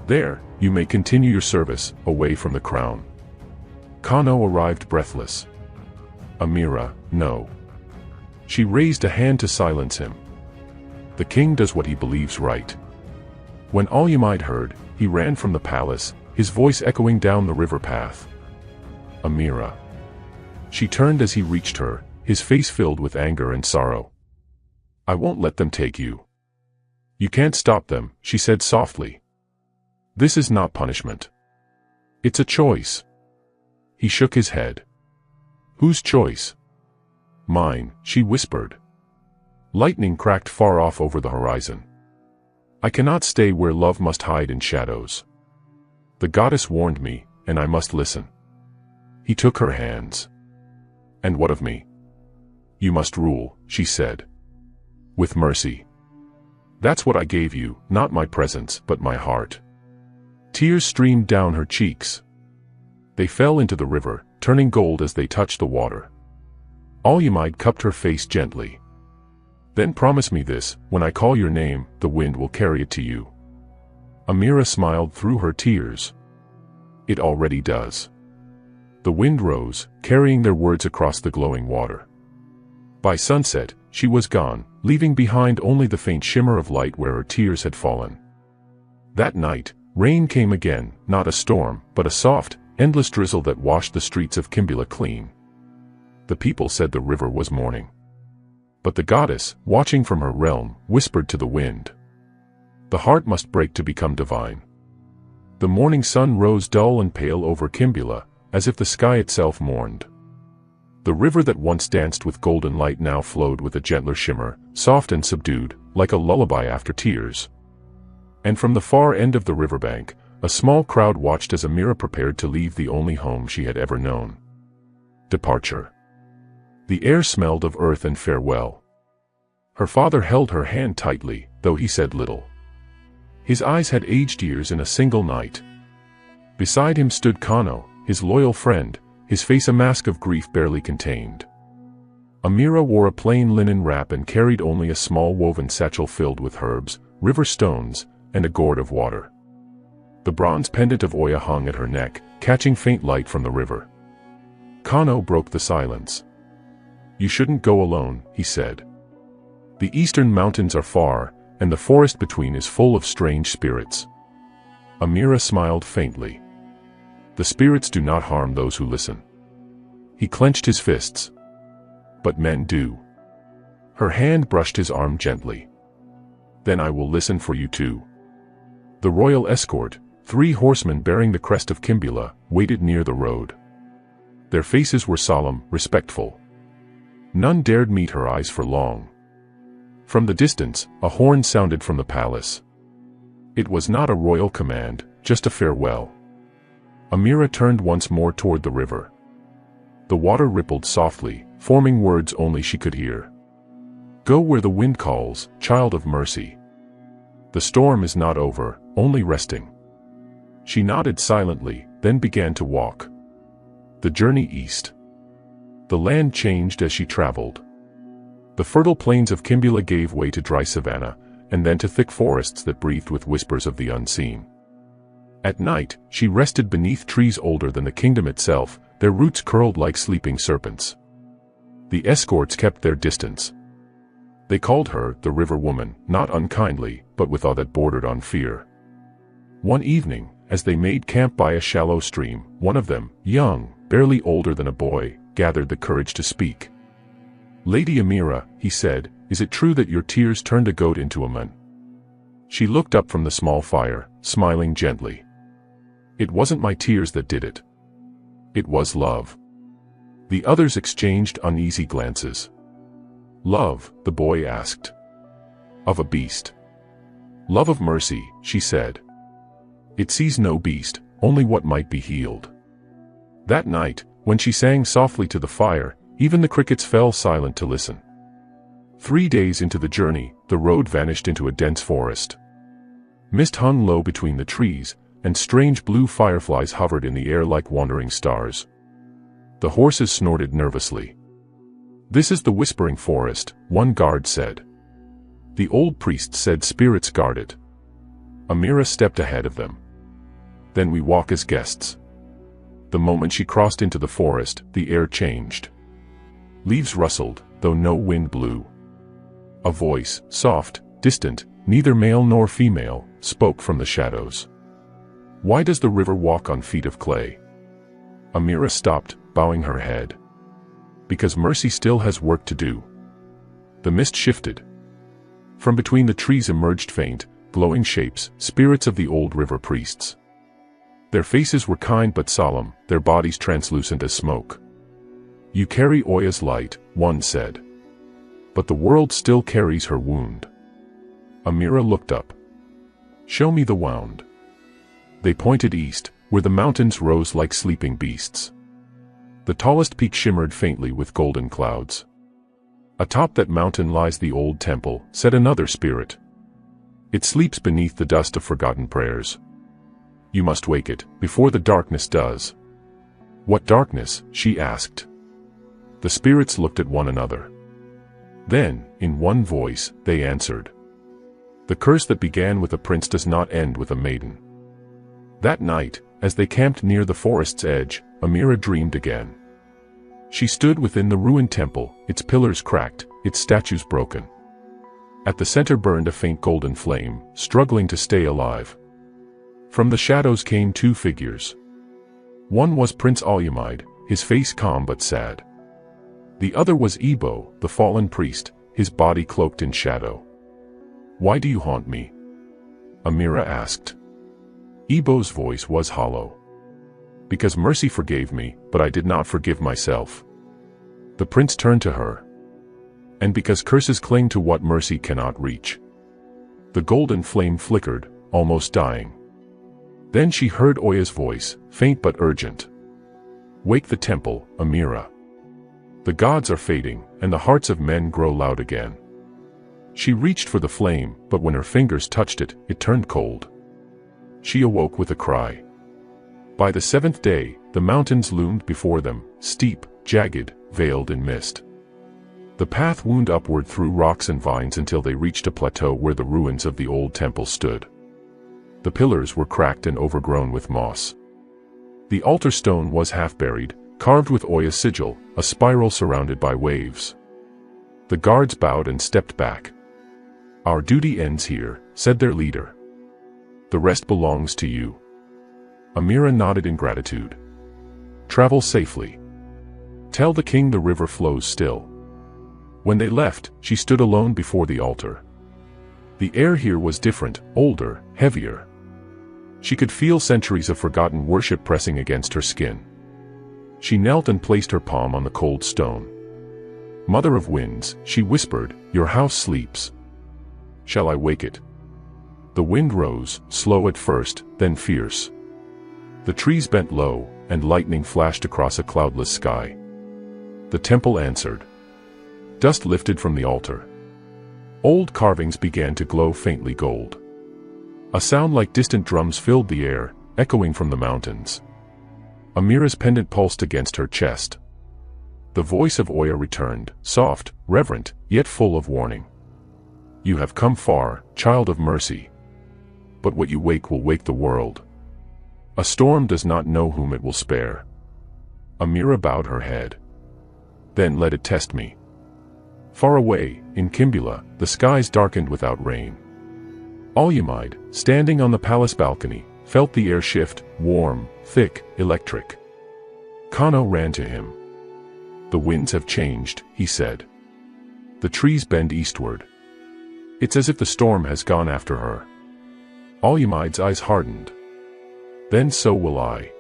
There, you may continue your service, away from the crown." Kano arrived breathless. "Amira, no." She raised a hand to silence him. "The king does what he believes right." When Al-Yamid heard, he ran from the palace, his voice echoing down the river path. "Amira." She turned as he reached her, his face filled with anger and sorrow. "I won't let them take you." "You can't stop them," she said softly. "This is not punishment. It's a choice." He shook his head. "Whose choice?" "Mine," she whispered. Lightning cracked far off over the horizon. "I cannot stay where love must hide in shadows. The goddess warned me, and I must listen." He took her hands. "And what of me?" "You must rule," she said. "With mercy. That's what I gave you, not my presence, but my heart." Tears streamed down her cheeks. They fell into the river, turning gold as they touched the water. Al-Yamid cupped her face gently. "Then promise me this, when I call your name, the wind will carry it to you." Amira smiled through her tears. "It already does." The wind rose, carrying their words across the glowing water. By sunset, she was gone, leaving behind only the faint shimmer of light where her tears had fallen. That night, rain came again, not a storm, but a soft, endless drizzle that washed the streets of Kimbula clean. The people said the river was mourning. But the goddess, watching from her realm, whispered to the wind. The heart must break to become divine. The morning sun rose dull and pale over Kimbula, as if the sky itself mourned. The river that once danced with golden light now flowed with a gentler shimmer, soft and subdued, like a lullaby after tears. And from the far end of the riverbank, a small crowd watched as Amira prepared to leave the only home she had ever known. Departure. The air smelled of earth and farewell. Her father held her hand tightly, though he said little. His eyes had aged years in a single night. Beside him stood Kano, his loyal friend, his face a mask of grief barely contained. Amira wore a plain linen wrap and carried only a small woven satchel filled with herbs, river stones, and a gourd of water. The bronze pendant of Oya hung at her neck, catching faint light from the river. Kano broke the silence. "You shouldn't go alone," he said. "The eastern mountains are far, and the forest between is full of strange spirits." Amira smiled faintly. "The spirits do not harm those who listen." He clenched his fists. "But men do." Her hand brushed his arm gently. "Then I will listen for you too." The royal escort, 3 horsemen bearing the crest of Kimbula, waited near the road. Their faces were solemn, respectful. None dared meet her eyes for long. From the distance, a horn sounded from the palace. It was not a royal command, just a farewell. Amira turned once more toward the river. The water rippled softly, forming words only she could hear. "Go where the wind calls, child of mercy. The storm is not over, only resting." She nodded silently, then began to walk. The journey east. The land changed as she traveled. The fertile plains of Kimbula gave way to dry savanna, and then to thick forests that breathed with whispers of the unseen. At night, she rested beneath trees older than the kingdom itself, their roots curled like sleeping serpents. The escorts kept their distance. They called her the River Woman, not unkindly, but with awe that bordered on fear. One evening, as they made camp by a shallow stream, one of them, young, barely older than a boy, gathered the courage to speak. "Lady Amira," he said, "is it true that your tears turned a goat into a man?" She looked up from the small fire, smiling gently. "It wasn't my tears that did it. It was love." The others exchanged uneasy glances. "Love?" the boy asked. "Of a beast." "Love of mercy," she said. "It sees no beast, only what might be healed." That night, when she sang softly to the fire, even the crickets fell silent to listen. 3 days into the journey, the road vanished into a dense forest. Mist hung low between the trees, and strange blue fireflies hovered in the air like wandering stars. The horses snorted nervously. "This is the Whispering Forest," one guard said. The old priest said spirits guard it. Amira stepped ahead of them. "Then we walk as guests." The moment she crossed into the forest, the air changed. Leaves rustled, though no wind blew. A voice, soft, distant, neither male nor female, spoke from the shadows. "Why does the river walk on feet of clay?" Amira stopped, bowing her head. "Because mercy still has work to do." The mist shifted. From between the trees emerged faint, glowing shapes, spirits of the old river priests. Their faces were kind but solemn, their bodies translucent as smoke. "You carry Oya's light," one said. "But the world still carries her wound." Amira looked up. "Show me the wound." They pointed east, where the mountains rose like sleeping beasts. The tallest peak shimmered faintly with golden clouds. "Atop that mountain lies the old temple," said another spirit. "It sleeps beneath the dust of forgotten prayers. You must wake it, before the darkness does." "What darkness?" she asked. The spirits looked at one another. Then, in one voice, they answered. "The curse that began with a prince does not end with a maiden." That night, as they camped near the forest's edge, Amira dreamed again. She stood within the ruined temple, its pillars cracked, its statues broken. At the center burned a faint golden flame, struggling to stay alive. From the shadows came two figures. One was Prince Alyamide, his face calm but sad. The other was Ebo, the fallen priest, his body cloaked in shadow. "Why do you haunt me?" Amira asked. Ebo's voice was hollow. "Because mercy forgave me, but I did not forgive myself." The prince turned to her. "And because curses cling to what mercy cannot reach." The golden flame flickered, almost dying. Then she heard Oya's voice, faint but urgent. "Wake the temple, Amira. The gods are fading, and the hearts of men grow loud again." She reached for the flame, but when her fingers touched it, it turned cold. She awoke with a cry. By the seventh day, the mountains loomed before them, steep, jagged, veiled in mist. The path wound upward through rocks and vines until they reached a plateau where the ruins of the old temple stood. The pillars were cracked and overgrown with moss. The altar stone was half buried, carved with Oya's sigil, a spiral surrounded by waves. The guards bowed and stepped back. "Our duty ends here," said their leader. "The rest belongs to you." Amira nodded in gratitude. "Travel safely. Tell the king the river flows still." When they left, she stood alone before the altar. The air here was different, older, heavier. She could feel centuries of forgotten worship pressing against her skin. She knelt and placed her palm on the cold stone. "Mother of winds," she whispered, "your house sleeps. Shall I wake it?" The wind rose, slow at first, then fierce. The trees bent low, and lightning flashed across a cloudless sky. The temple answered. Dust lifted from the altar. Old carvings began to glow faintly gold. A sound like distant drums filled the air, echoing from the mountains. Amira's pendant pulsed against her chest. The voice of Oya returned, soft, reverent, yet full of warning. "You have come far, child of mercy. But what you wake will wake the world. A storm does not know whom it will spare." Amira bowed her head. "Then let it test me." Far away, in Kimbula, the skies darkened without rain. Alyamide, standing on the palace balcony, felt the air shift, warm, thick, electric. Kano ran to him. "The winds have changed," he said. "The trees bend eastward. It's as if the storm has gone after her." Alyamide's eyes hardened. "Then so will I."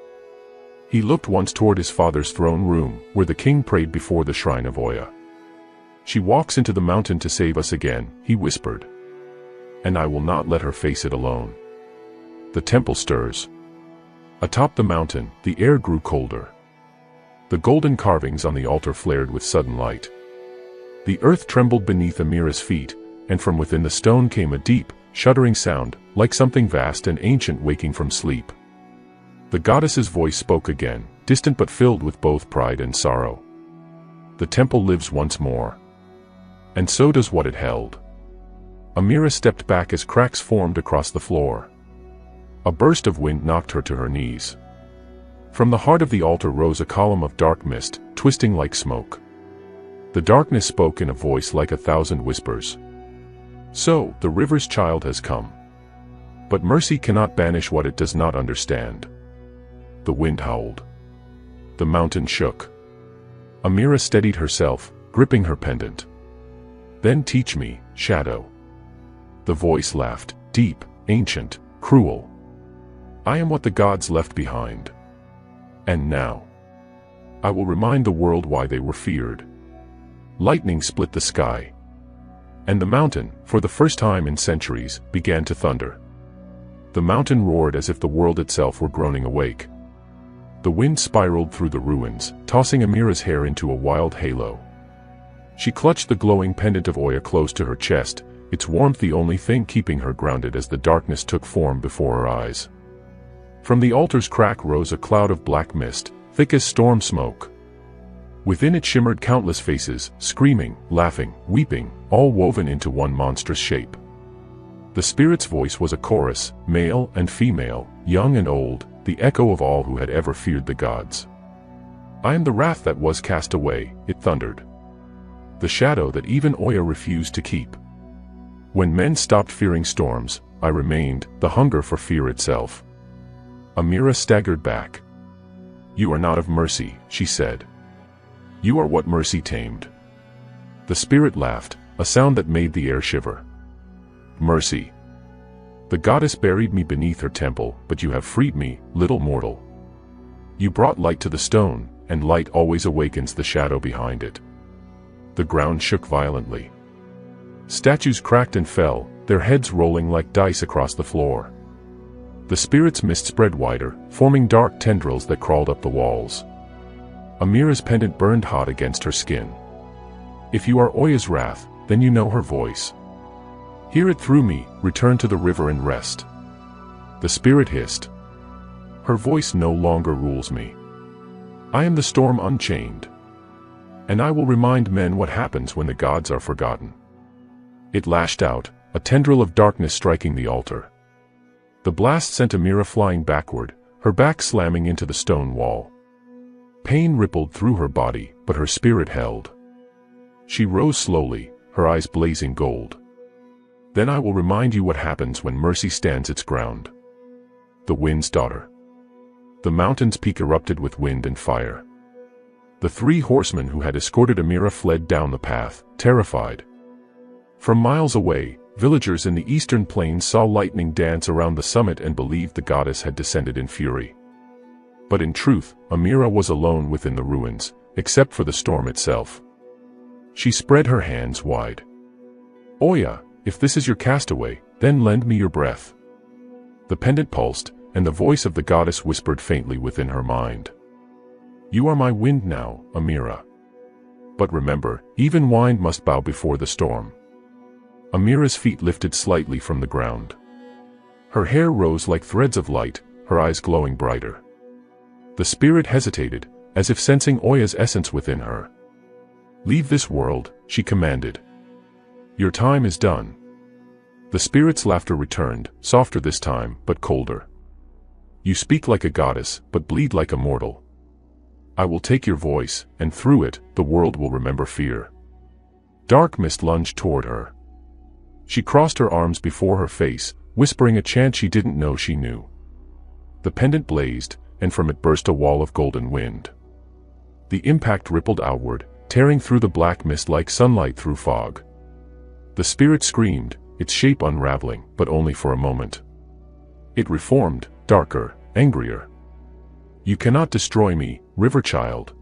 He looked once toward his father's throne room, where the king prayed before the shrine of Oya. "She walks into the mountain to save us again," he whispered. "And I will not let her face it alone." The temple stirs. Atop the mountain, the air grew colder. The golden carvings on the altar flared with sudden light. The earth trembled beneath Amira's feet, and from within the stone came a deep, shuddering sound, like something vast and ancient waking from sleep. The goddess's voice spoke again, distant but filled with both pride and sorrow. The temple lives once more. And so does what it held. Amira stepped back as cracks formed across the floor. A burst of wind knocked her to her knees. From the heart of the altar rose a column of dark mist, twisting like smoke. The darkness spoke in a voice like 1,000 whispers. So, the river's child has come. But mercy cannot banish what it does not understand. The wind howled. The mountain shook. Amira steadied herself, gripping her pendant. Then teach me, shadow. The voice laughed, deep, ancient, cruel. I am what the gods left behind. And now, I will remind the world why they were feared. Lightning split the sky. And the mountain, for the first time in centuries, began to thunder. The mountain roared as if the world itself were groaning awake. The wind spiraled through the ruins, tossing Amira's hair into a wild halo. She clutched the glowing pendant of Oya close to her chest, its warmth the only thing keeping her grounded as the darkness took form before her eyes. From the altar's crack rose a cloud of black mist, thick as storm smoke. Within it shimmered countless faces, screaming, laughing, weeping, all woven into one monstrous shape. The spirit's voice was a chorus, male and female, young and old, the echo of all who had ever feared the gods. I am the wrath that was cast away, it thundered. The shadow that even Oya refused to keep. When men stopped fearing storms, I remained, the hunger for fear itself. Amira staggered back. You are not of mercy, she said. You are what mercy tamed. The spirit laughed, a sound that made the air shiver. Mercy. The goddess buried me beneath her temple, but you have freed me, little mortal. You brought light to the stone, and light always awakens the shadow behind it. The ground shook violently. Statues cracked and fell, their heads rolling like dice across the floor. The spirit's mist spread wider, forming dark tendrils that crawled up the walls. Amira's pendant burned hot against her skin. If you are Oya's wrath, then you know her voice. Hear it through me, return to the river and rest. The spirit hissed. Her voice no longer rules me. I am the storm unchained. And I will remind men what happens when the gods are forgotten. It lashed out, a tendril of darkness striking the altar. The blast sent Amira flying backward, her back slamming into the stone wall. Pain rippled through her body, but her spirit held. She rose slowly, her eyes blazing gold. Then I will remind you what happens when mercy stands its ground. The wind's daughter. The mountain's peak erupted with wind and fire. The 3 horsemen who had escorted Amira fled down the path, terrified. From miles away, villagers in the eastern plains saw lightning dance around the summit and believed the goddess had descended in fury. But in truth, Amira was alone within the ruins, except for the storm itself. She spread her hands wide. Oya, if this is your castaway, then lend me your breath. The pendant pulsed, and the voice of the goddess whispered faintly within her mind. You are my wind now, Amira. But remember, even wind must bow before the storm. Amira's feet lifted slightly from the ground. Her hair rose like threads of light, her eyes glowing brighter. The spirit hesitated, as if sensing Oya's essence within her. Leave this world, she commanded. Your time is done. The spirit's laughter returned, softer this time, but colder. You speak like a goddess, but bleed like a mortal. I will take your voice, and through it, the world will remember fear. Dark mist lunged toward her. She crossed her arms before her face, whispering a chant she didn't know she knew. The pendant blazed, and from it burst a wall of golden wind. The impact rippled outward, tearing through the black mist like sunlight through fog. The spirit screamed, its shape unraveling, but only for a moment. It reformed, darker, angrier. You cannot destroy me, river child.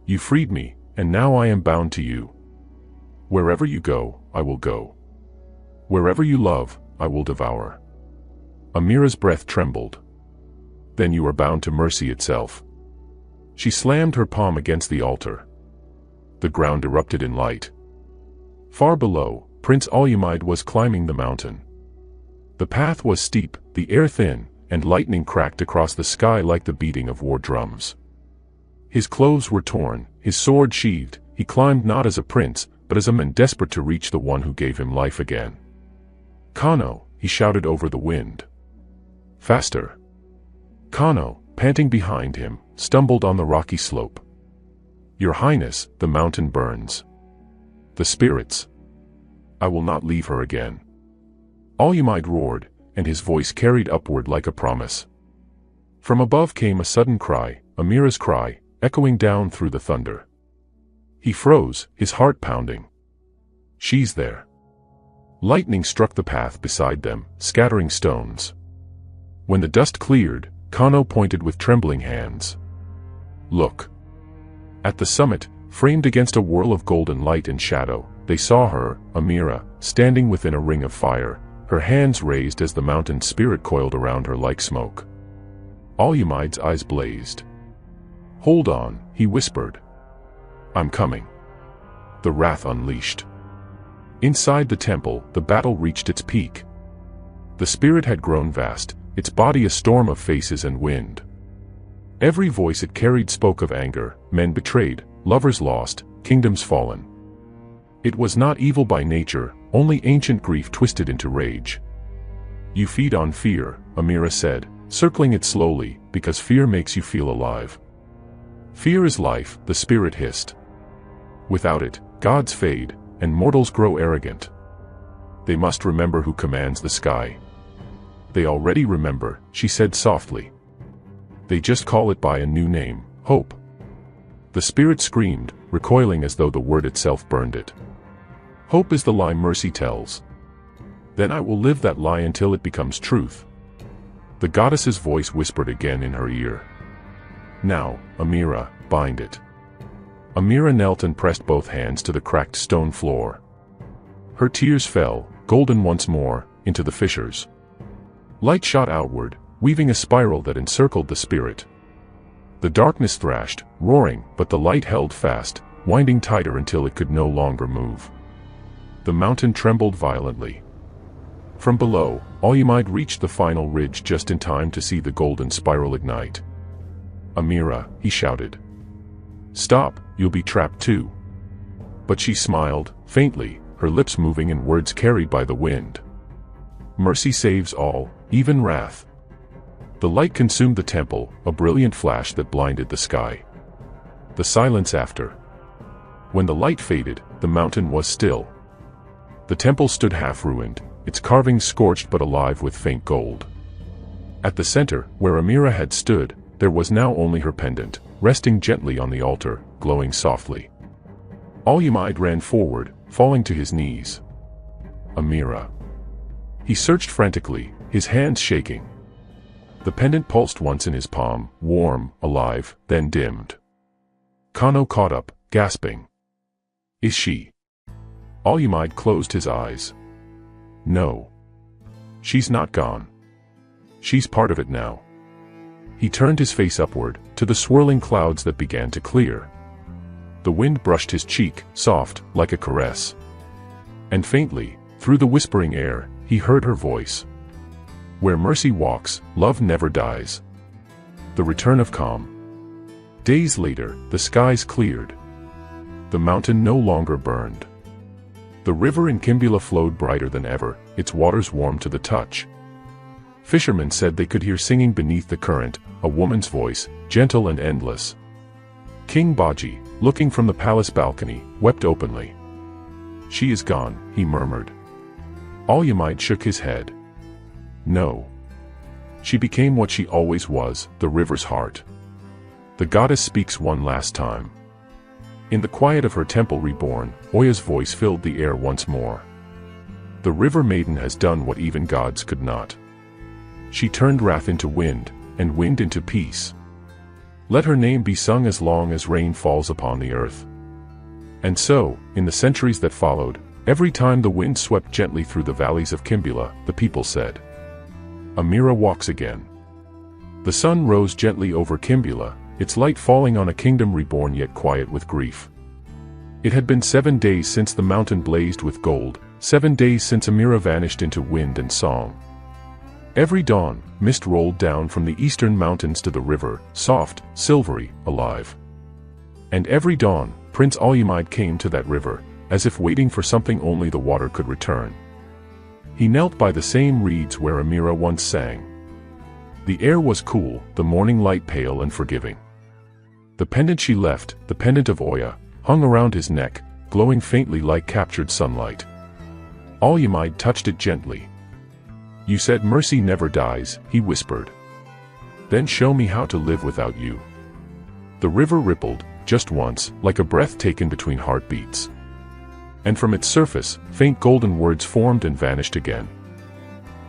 You freed me, and now I am bound to you. Wherever you go, I will go. Wherever you love, I will devour. Amira's breath trembled. Then you are bound to mercy itself. She slammed her palm against the altar. The ground erupted in light. Far below, Prince Alyamide was climbing the mountain. The path was steep, the air thin, and lightning cracked across the sky like the beating of war drums. His clothes were torn, his sword sheathed. He climbed not as a prince, but as a man desperate to reach the one who gave him life again. "Kano," he shouted over the wind. "Faster." Kano, panting behind him, stumbled on the rocky slope. "Your Highness, the mountain burns. The spirits. I will not leave her again." Alyamide roared, and his voice carried upward like a promise. From above came a sudden cry, Amira's cry, echoing down through the thunder. He froze, his heart pounding. "She's there." Lightning struck the path beside them, scattering stones. When the dust cleared, Kano pointed with trembling hands. "Look." At the summit, framed against a whirl of golden light and shadow, they saw her, Amira, standing within a ring of fire, her hands raised as the mountain spirit coiled around her like smoke. Alyamide's eyes blazed. "Hold on," he whispered. "I'm coming." The wrath unleashed. Inside the temple, the battle reached its peak. The spirit had grown vast, its body a storm of faces and wind. Every voice it carried spoke of anger, men betrayed, lovers lost, kingdoms fallen. It was not evil by nature, only ancient grief twisted into rage. "You feed on fear," Amira said, circling it slowly, "because fear makes you feel alive." "Fear is life," the spirit hissed. "Without it, gods fade, and mortals grow arrogant. They must remember who commands the sky." "They already remember," she said softly. "They just call it by a new name, hope." The spirit screamed, recoiling as though the word itself burned it. "Hope is the lie mercy tells. Then I will live that lie until it becomes truth." The goddess's voice whispered again in her ear. "Now, Amira, bind it." Amira knelt and pressed both hands to the cracked stone floor. Her tears fell, golden once more, into the fissures. Light shot outward, weaving a spiral that encircled the spirit. The darkness thrashed, roaring, but the light held fast, winding tighter until it could no longer move. The mountain trembled violently. From below, Alyamide reached the final ridge just in time to see the golden spiral ignite. "Amira," he shouted. "Stop, you'll be trapped too." But she smiled, faintly, her lips moving in words carried by the wind. "Mercy saves all, even wrath." The light consumed the temple, a brilliant flash that blinded the sky. The silence after. When the light faded, the mountain was still. The temple stood half-ruined, its carvings scorched but alive with faint gold. At the center, where Amira had stood, there was now only her pendant, resting gently on the altar, glowing softly. Alyamide ran forward, falling to his knees. "Amira." He searched frantically, his hands shaking. The pendant pulsed once in his palm, warm, alive, then dimmed. Kano caught up, gasping. "Is she?" Alyamide closed his eyes. "No. She's not gone. She's part of it now." He turned his face upward, to the swirling clouds that began to clear. The wind brushed his cheek, soft, like a caress. And faintly, through the whispering air, he heard her voice. "Where mercy walks, love never dies." The return of calm. Days later, the skies cleared. The mountain no longer burned. The river in Kimbula flowed brighter than ever, its waters warm to the touch. Fishermen said they could hear singing beneath the current, a woman's voice, gentle and endless. King Baji, looking from the palace balcony, wept openly. "She is gone," he murmured. Alyamide shook his head. "No. She became what she always was, the river's heart." The goddess speaks one last time. In the quiet of her temple reborn, Oya's voice filled the air once more. "The river maiden has done what even gods could not. She turned wrath into wind, and wind into peace. Let her name be sung as long as rain falls upon the earth." And so, in the centuries that followed, every time the wind swept gently through the valleys of Kimbula, the people said, "Amira walks again." The sun rose gently over Kimbula, its light falling on a kingdom reborn yet quiet with grief. It had been 7 days since the mountain blazed with gold, 7 days since Amira vanished into wind and song. Every dawn, mist rolled down from the eastern mountains to the river, soft, silvery, alive. And every dawn, Prince Alyamide came to that river, as if waiting for something only the water could return. He knelt by the same reeds where Amira once sang. The air was cool, the morning light pale and forgiving. The pendant she left, the pendant of Oya, hung around his neck, glowing faintly like captured sunlight. Alyamide touched it gently. "You said mercy never dies," he whispered. "Then show me how to live without you." The river rippled, just once, like a breath taken between heartbeats. And from its surface, faint golden words formed and vanished again.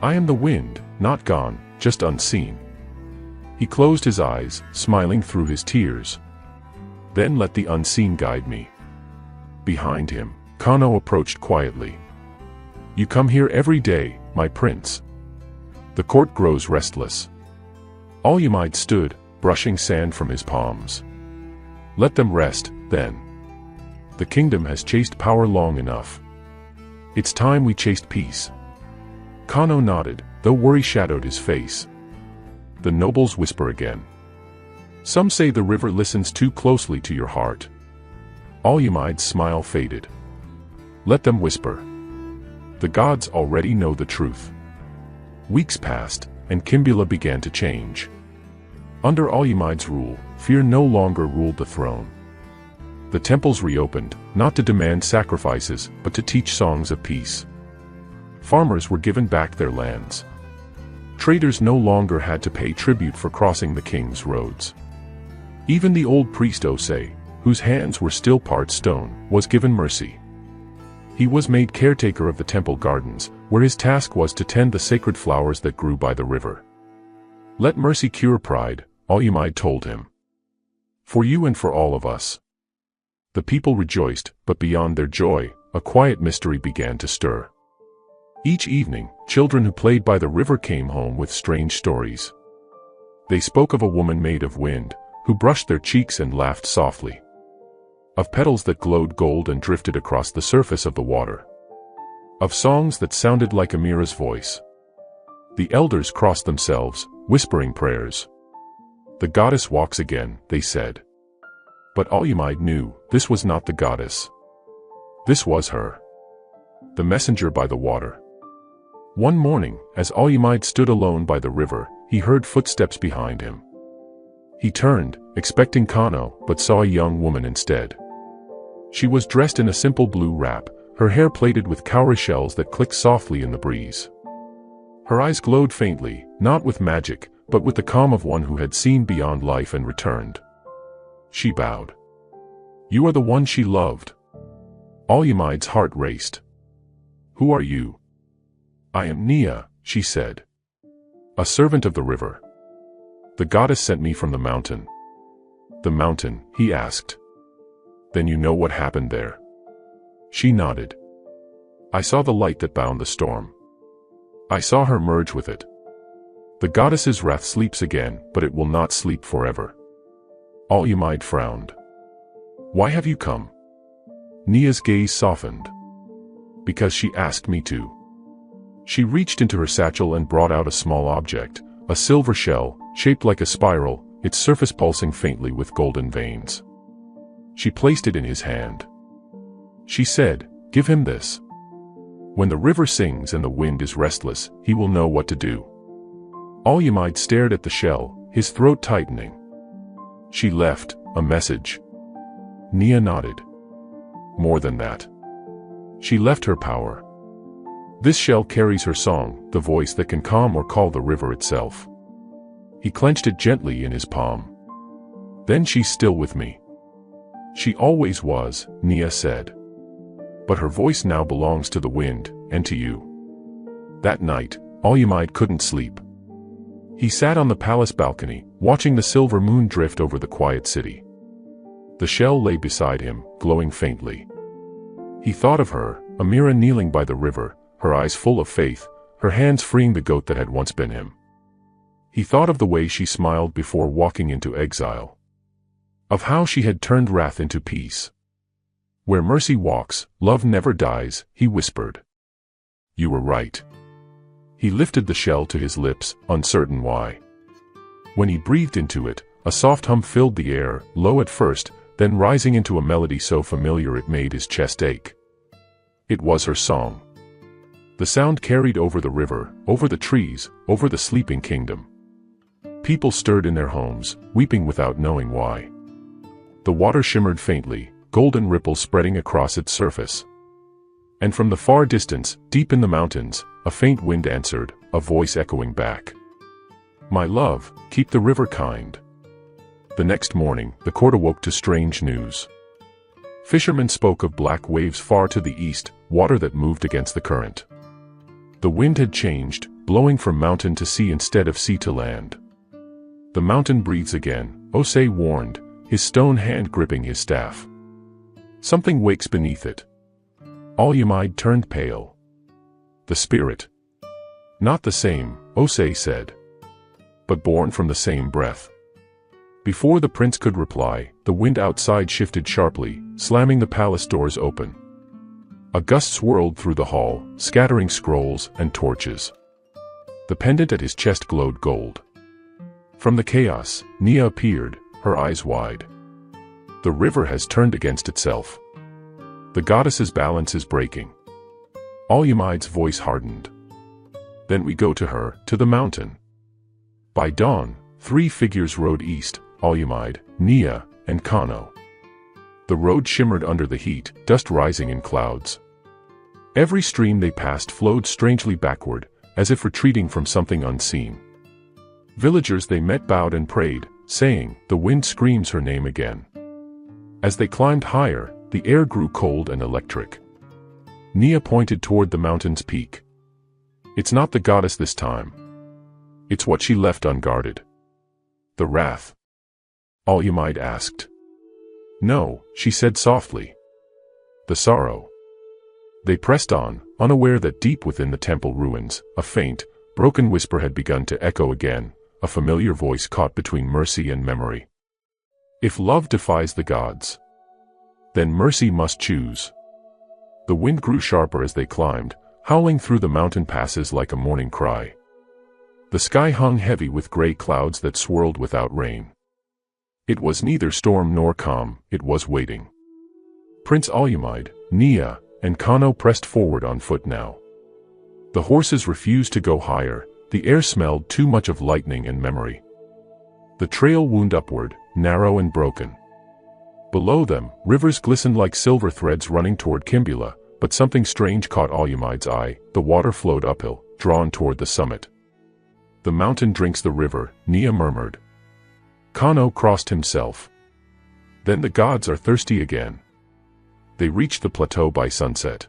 "I am the wind, not gone, just unseen." He closed his eyes, smiling through his tears. "Then let the unseen guide me." Behind him, Kano approached quietly. "You come here every day, my prince." The court grows restless. Alyamide stood, brushing sand from his palms. "Let them rest, then. The kingdom has chased power long enough. It's time we chased peace." Kano nodded, though worry shadowed his face. The nobles whisper again. "Some say the river listens too closely to your heart." Alyamide's smile faded. "Let them whisper. The gods already know the truth." Weeks passed, and Kimbula began to change. Under Alyamide's rule, fear no longer ruled the throne. The temples reopened, not to demand sacrifices, but to teach songs of peace. Farmers were given back their lands. Traders no longer had to pay tribute for crossing the king's roads. Even the old priest Osei, whose hands were still part stone, was given mercy. He was made caretaker of the temple gardens, where his task was to tend the sacred flowers that grew by the river. "Let mercy cure pride," Alyamide told him. "For you and for all of us." The people rejoiced, but beyond their joy, a quiet mystery began to stir. Each evening, children who played by the river came home with strange stories. They spoke of a woman made of wind, who brushed their cheeks and laughed softly. Of petals that glowed gold and drifted across the surface of the water. Of songs that sounded like Amira's voice. The elders crossed themselves, whispering prayers. "The goddess walks again," they said. But Alyamide knew, this was not the goddess. This was her. The messenger by the water. One morning, as Alyamide stood alone by the river, he heard footsteps behind him. He turned, expecting Kano, but saw a young woman instead. She was dressed in a simple blue wrap, her hair plaited with cowrie shells that clicked softly in the breeze. Her eyes glowed faintly, not with magic, but with the calm of one who had seen beyond life and returned. She bowed. "You are the one she loved." Alyamide's heart raced. "Who are you?" "I am Nia," she said. "A servant of the river. The goddess sent me from the mountain." "The mountain?" he asked. "Then you know what happened there?" She nodded. "I saw the light that bound the storm. I saw her merge with it. The goddess's wrath sleeps again, but it will not sleep forever." Alyamide frowned. "Why have you come?" Nia's gaze softened. "Because she asked me to." She reached into her satchel and brought out a small object, a silver shell, shaped like a spiral, its surface pulsing faintly with golden veins. She placed it in his hand. She said, "Give him this. When the river sings and the wind is restless, he will know what to do." Alyamide stared at the shell, his throat tightening. "She left a message." Nia nodded. "More than that. She left her power. This shell carries her song, the voice that can calm or call the river itself." He clenched it gently in his palm. "Then she's still with me." "She always was," Nia said. "But her voice now belongs to the wind, and to you." That night, Alyamide couldn't sleep. He sat on the palace balcony, watching the silver moon drift over the quiet city. The shell lay beside him, glowing faintly. He thought of her, Amira kneeling by the river, her eyes full of faith, her hands freeing the goat that had once been him. He thought of the way she smiled before walking into exile. Of how she had turned wrath into peace. Where mercy walks, love never dies, he whispered. You were right. He lifted the shell to his lips, uncertain why. When he breathed into it, a soft hum filled the air, low at first, then rising into a melody so familiar it made his chest ache. It was her song. The sound carried over the river, over the trees, over the sleeping kingdom. People stirred in their homes, weeping without knowing why. The water shimmered faintly, golden ripples spreading across its surface. And from the far distance, deep in the mountains, a faint wind answered, a voice echoing back. My love, keep the river kind. The next morning, the court awoke to strange news. Fishermen spoke of black waves far to the east, water that moved against the current. The wind had changed, blowing from mountain to sea instead of sea to land. The mountain breathes again, Osei warned, his stone hand gripping his staff. Something wakes beneath it. Al-Yamid turned pale. The spirit. Not the same, Osei said. But born from the same breath. Before the prince could reply, the wind outside shifted sharply, slamming the palace doors open. A gust swirled through the hall, scattering scrolls and torches. The pendant at his chest glowed gold. From the chaos, Nia appeared, her eyes wide. The river has turned against itself. The goddess's balance is breaking. Al-Yamid's voice hardened. Then we go to her, to the mountain. By dawn, 3 figures rode east, Al-Yamid, Nia, and Kano. The road shimmered under the heat, dust rising in clouds. Every stream they passed flowed strangely backward, as if retreating from something unseen. Villagers they met bowed and prayed, saying, the wind screams her name again. As they climbed higher, the air grew cold and electric. Nia pointed toward the mountain's peak. It's not the goddess this time. It's what she left unguarded. The wrath? Al-Yamid asked. No, she said softly. The sorrow. They pressed on, unaware that deep within the temple ruins, a faint, broken whisper had begun to echo again, a familiar voice caught between mercy and memory. If love defies the gods, then mercy must choose. The wind grew sharper as they climbed, howling through the mountain passes like a morning cry. The sky hung heavy with gray clouds that swirled without rain. It was neither storm nor calm, it was waiting. Prince Al-Yamid, Nia, and Kano pressed forward on foot now. The horses refused to go higher, the air smelled too much of lightning and memory. The trail wound upward, narrow and broken. Below them, rivers glistened like silver threads running toward Kimbula, but something strange caught Al-Yamid's eye. The water flowed uphill, drawn toward the summit. The mountain drinks the river, Nia murmured. Kano crossed himself. Then the gods are thirsty again. They reached the plateau by sunset.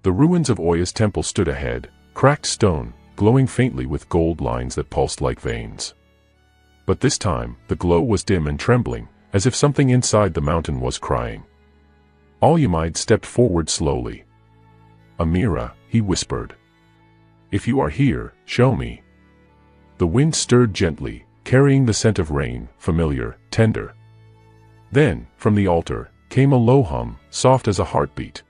The ruins of Oya's temple stood ahead, cracked stone, glowing faintly with gold lines that pulsed like veins. But this time, the glow was dim and trembling, as if something inside the mountain was crying. Al-Yamid stepped forward slowly. Amira, he whispered. If you are here, show me. The wind stirred gently, carrying the scent of rain, familiar, tender. Then, from the altar, came a low hum, soft as a heartbeat.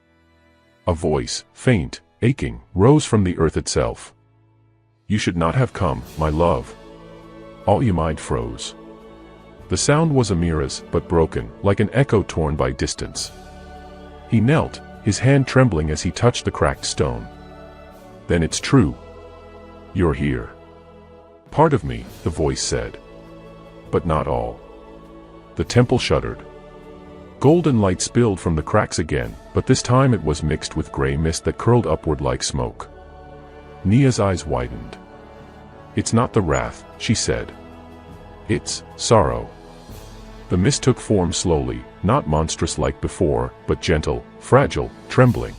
A voice, faint, aching, rose from the earth itself. You should not have come, my love. Al-Yamid froze. The sound was Amira's, but broken, like an echo torn by distance. He knelt, his hand trembling as he touched the cracked stone. Then it's true. You're here. Part of me, the voice said. But not all. The temple shuddered. Golden light spilled from the cracks again, but this time it was mixed with gray mist that curled upward like smoke. Nia's eyes widened. It's not the wrath, she said. It's sorrow. The mist took form slowly, not monstrous like before, but gentle, fragile, trembling.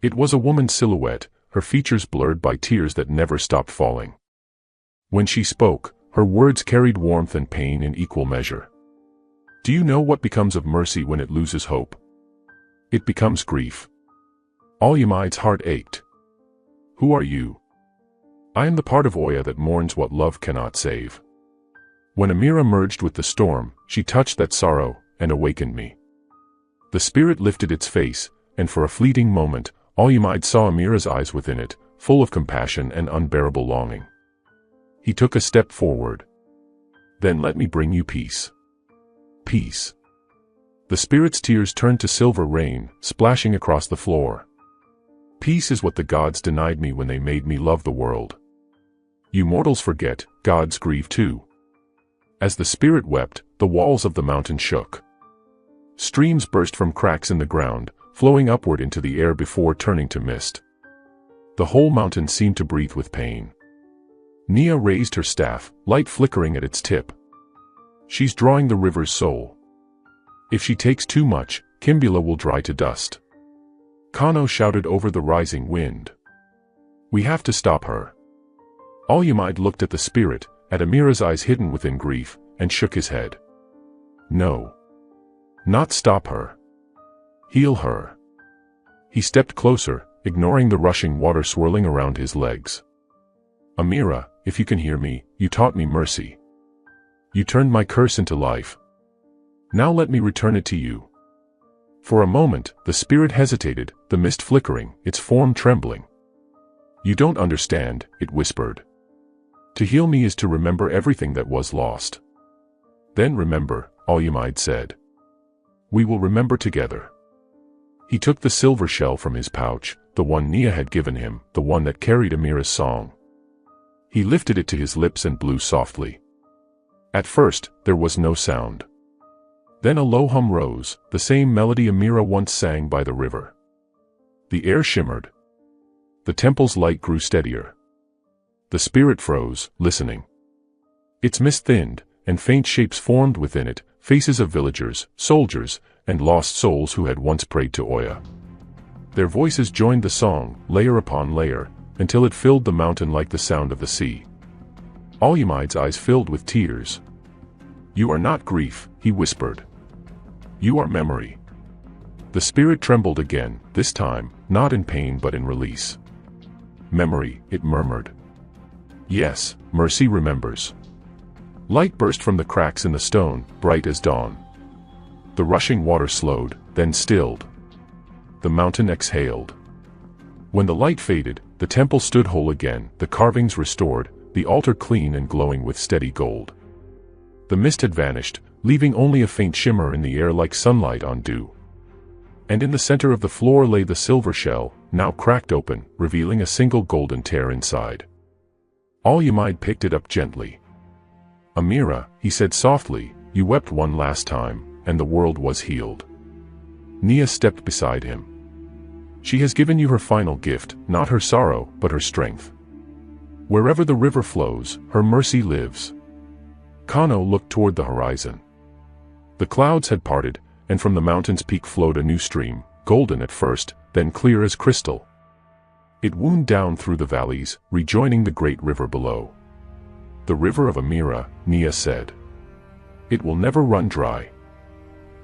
It was a woman's silhouette, her features blurred by tears that never stopped falling. When she spoke, her words carried warmth and pain in equal measure. Do you know what becomes of mercy when it loses hope? It becomes grief. Al-Yamid's heart ached. Who are you? I am the part of Oya that mourns what love cannot save. When Amira merged with the storm, she touched that sorrow, and awakened me. The spirit lifted its face, and for a fleeting moment, Al-Umayyad saw Amira's eyes within it, full of compassion and unbearable longing. He took a step forward. Then let me bring you peace. Peace. The spirit's tears turned to silver rain, splashing across the floor. Peace is what the gods denied me when they made me love the world. You mortals forget, gods grieve too. As the spirit wept, the walls of the mountain shook. Streams burst from cracks in the ground, flowing upward into the air before turning to mist. The whole mountain seemed to breathe with pain. Nia raised her staff, light flickering at its tip. She's drawing the river's soul. If she takes too much, Kimbula will dry to dust. Kano shouted over the rising wind. We have to stop her. Al-Umayyad looked at the spirit, at Amira's eyes hidden within grief, and shook his head. No. Not stop her. Heal her. He stepped closer, ignoring the rushing water swirling around his legs. Amira, if you can hear me, you taught me mercy. You turned my curse into life. Now let me return it to you. For a moment, the spirit hesitated, the mist flickering, its form trembling. You don't understand, it whispered. To heal me is to remember everything that was lost. Then remember, Al-Umayyad said. We will remember together. He took the silver shell from his pouch, the one Nia had given him, the one that carried Amira's song. He lifted it to his lips and blew softly. At first, there was no sound. Then a low hum rose, the same melody Amira once sang by the river. The air shimmered. The temple's light grew steadier. The spirit froze, listening. Its mist thinned, and faint shapes formed within it, faces of villagers, soldiers, and lost souls who had once prayed to Oya. Their voices joined the song, layer upon layer, until it filled the mountain like the sound of the sea. Al-Umayyad's eyes filled with tears. You are not grief, he whispered. You are memory. The spirit trembled again, this time, not in pain but in release. Memory, it murmured. Yes, mercy remembers. Light burst from the cracks in the stone, bright as dawn. The rushing water slowed, then stilled. The mountain exhaled. When the light faded, the temple stood whole again, the carvings restored, the altar clean and glowing with steady gold. The mist had vanished, leaving only a faint shimmer in the air like sunlight on dew. And in the center of the floor lay the silver shell, now cracked open, revealing a single golden tear inside. Al-Umayyad picked it up gently. Amira, he said softly, you wept one last time, and the world was healed. Nia stepped beside him. She has given you her final gift, not her sorrow, but her strength. Wherever the river flows, her mercy lives. Kano looked toward the horizon. The clouds had parted, and from the mountain's peak flowed a new stream, golden at first, then clear as crystal. It wound down through the valleys, rejoining the great river below. The river of Amira, Nia said. It will never run dry.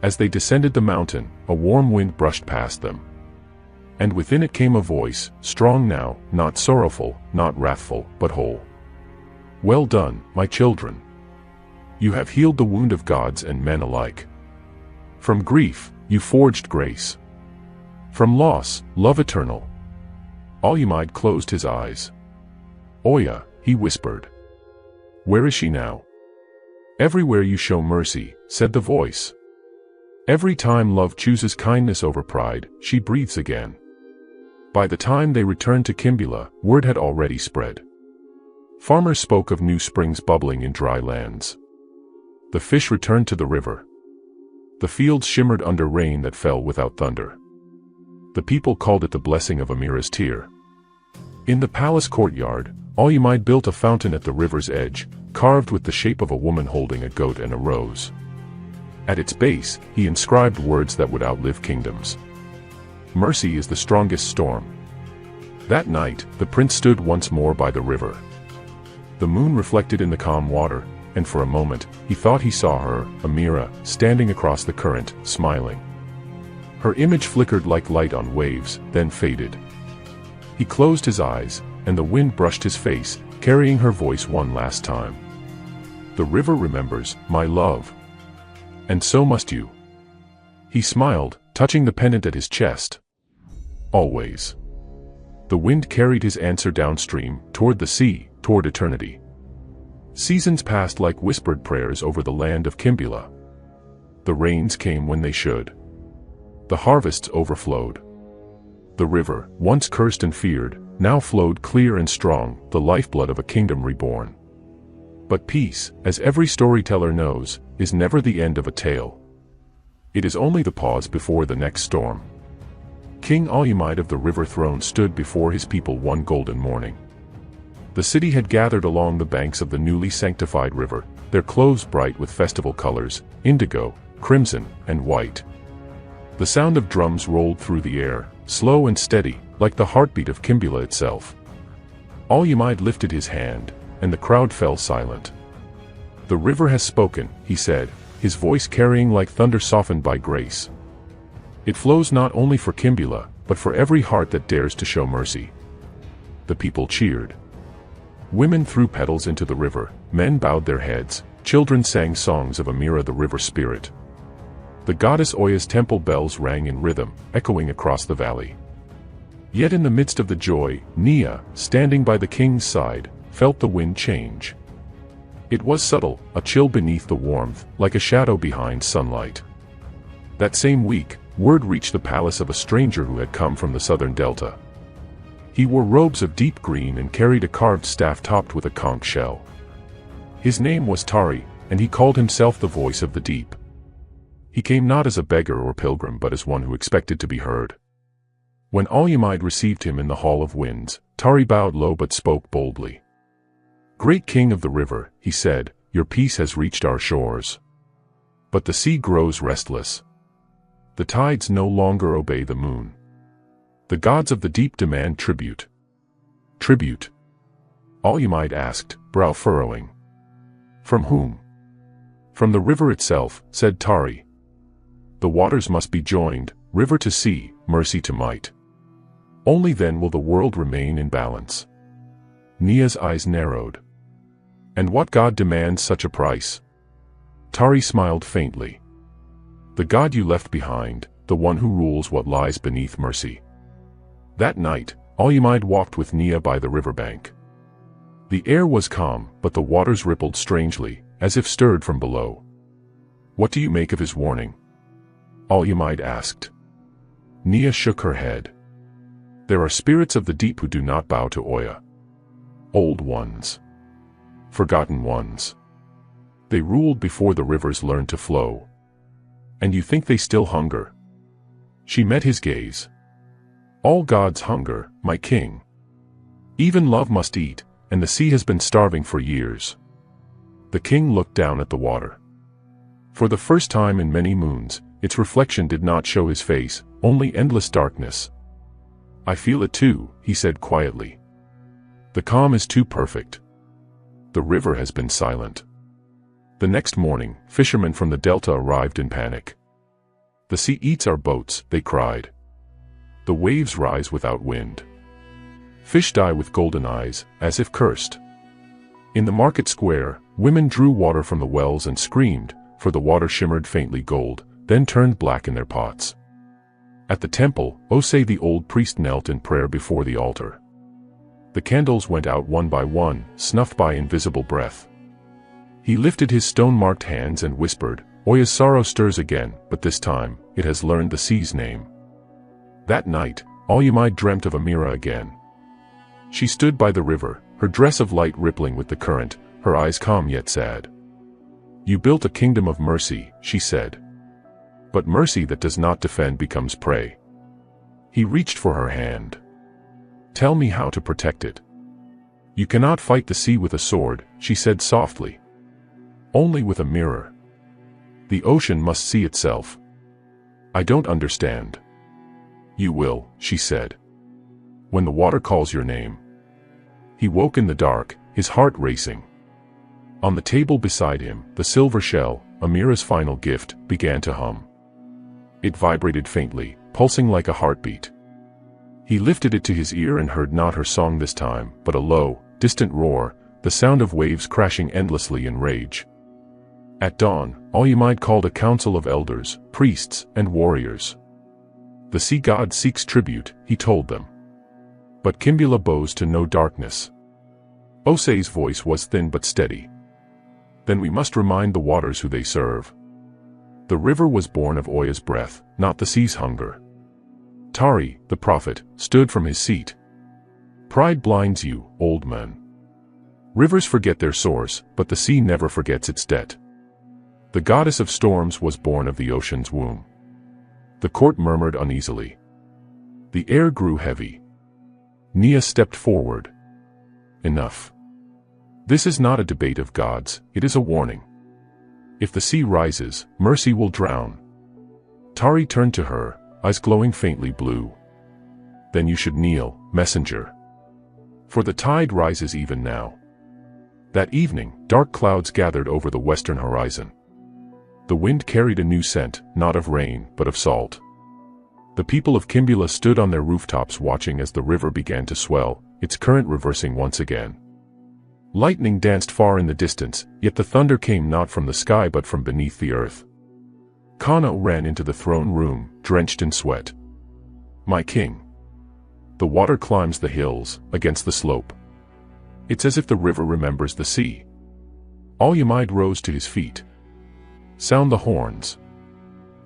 As they descended the mountain, a warm wind brushed past them. And within it came a voice, strong now, not sorrowful, not wrathful, but whole. Well done, my children. You have healed the wound of gods and men alike. From grief, you forged grace. From loss, love eternal. Al-Umayyad closed his eyes. Oya, he whispered. Where is she now? Everywhere you show mercy, said the voice. Every time love chooses kindness over pride, she breathes again. By the time they returned to Kimbula, word had already spread. Farmers spoke of new springs bubbling in dry lands. The fish returned to the river. The fields shimmered under rain that fell without thunder. The people called it the blessing of Amira's tear. In the palace courtyard, Al-Umayyad built a fountain at the river's edge, carved with the shape of a woman holding a goat and a rose. At its base, he inscribed words that would outlive kingdoms. Mercy is the strongest storm. That night, the prince stood once more by the river. The moon reflected in the calm water, and for a moment, he thought he saw her, Amira, standing across the current, smiling. Her image flickered like light on waves, then faded. He closed his eyes, and the wind brushed his face, carrying her voice one last time. The river remembers, my love. And so must you. He smiled, touching the pendant at his chest. Always. The wind carried his answer downstream, toward the sea, toward eternity. Seasons passed like whispered prayers over the land of Kimbula. The rains came when they should. The harvests overflowed. The river, once cursed and feared, now flowed clear and strong, the lifeblood of a kingdom reborn. But peace, as every storyteller knows, is never the end of a tale. It is only the pause before the next storm. King Alumide of the River Throne stood before his people one golden morning. The city had gathered along the banks of the newly sanctified river, their clothes bright with festival colors, indigo, crimson, and white. The sound of drums rolled through the air, slow and steady, like the heartbeat of Kimbula itself. Alumide lifted his hand, and the crowd fell silent. "The river has spoken," he said, his voice carrying like thunder softened by grace. "It flows not only for Kimbula, but for every heart that dares to show mercy." The people cheered. Women threw petals into the river, men bowed their heads, children sang songs of Amira the river spirit. The goddess Oya's temple bells rang in rhythm, echoing across the valley. Yet in the midst of the joy, Nia, standing by the king's side, felt the wind change. It was subtle, a chill beneath the warmth, like a shadow behind sunlight. That same week, word reached the palace of a stranger who had come from the southern delta. He wore robes of deep green and carried a carved staff topped with a conch shell. His name was Tari, and he called himself the voice of the deep. He came not as a beggar or pilgrim but as one who expected to be heard. When Alumide received him in the Hall of Winds, Tari bowed low but spoke boldly. "Great king of the river," he said, "your peace has reached our shores. But the sea grows restless. The tides no longer obey the moon. The gods of the deep demand tribute." "Tribute?" Alumide asked, brow furrowing. "From whom?" "From the river itself," said Tari. "The waters must be joined, river to sea, mercy to might. Only then will the world remain in balance." Nia's eyes narrowed. "And what god demands such a price?" Tari smiled faintly. "The god you left behind, the one who rules what lies beneath mercy." That night, Alumide walked with Nia by the riverbank. The air was calm, but the waters rippled strangely, as if stirred from below. "What do you make of his warning?" Alumide asked. Nia shook her head. "There are spirits of the deep who do not bow to Oya. Old ones. Forgotten ones. They ruled before the rivers learned to flow. And you think they still hunger?" She met his gaze. "All gods hunger, my king. Even love must eat, and the sea has been starving for years." The king looked down at the water. For the first time in many moons, its reflection did not show his face, only endless darkness. "I feel it too," he said quietly. "The calm is too perfect. The river has been silent." The next morning, fishermen from the delta arrived in panic. "The sea eats our boats," they cried. "The waves rise without wind. Fish die with golden eyes, as if cursed." In the market square, women drew water from the wells and screamed, for the water shimmered faintly gold, then turned black in their pots. At the temple, Osei the old priest knelt in prayer before the altar. The candles went out one by one, snuffed by invisible breath. He lifted his stone-marked hands and whispered, "Oya's sorrow stirs again, but this time, it has learned the sea's name." That night, Alumide dreamt of Amira again. She stood by the river, her dress of light rippling with the current, her eyes calm yet sad. "You built a kingdom of mercy," she said. "But mercy that does not defend becomes prey." He reached for her hand. "Tell me how to protect it." "You cannot fight the sea with a sword," she said softly. "Only with a mirror. The ocean must see itself." "I don't understand." "You will," she said. "When the water calls your name." He woke in the dark, his heart racing. On the table beside him, the silver shell, Amira's final gift, began to hum. It vibrated faintly, pulsing like a heartbeat. He lifted it to his ear and heard not her song this time, but a low, distant roar, the sound of waves crashing endlessly in rage. At dawn, Alumide called a council of elders, priests, and warriors. The sea god seeks tribute, he told them. But Kimbula bows to no darkness. Osei's voice was thin but steady. Then we must remind the waters who they serve. The river was born of Oya's breath, not the sea's hunger. Tari, the prophet, stood from his seat. Pride blinds you, old man. Rivers forget their source, but the sea never forgets its debt. The goddess of storms was born of the ocean's womb. The court murmured uneasily. The air grew heavy. Nia stepped forward. Enough. This is not a debate of gods, it is a warning. If the sea rises, mercy will drown. Tari turned to her, eyes glowing faintly blue. Then you should kneel, messenger. For the tide rises even now. That evening, dark clouds gathered over the western horizon. The wind carried a new scent, not of rain, but of salt. The people of Kimbula stood on their rooftops watching as the river began to swell, its current reversing once again. Lightning danced far in the distance, yet the thunder came not from the sky but from beneath the earth. Kano ran into the throne room, drenched in sweat. My king. The water climbs the hills, against the slope. It's as if the river remembers the sea. Al-Yamid rose to his feet. Sound the horns.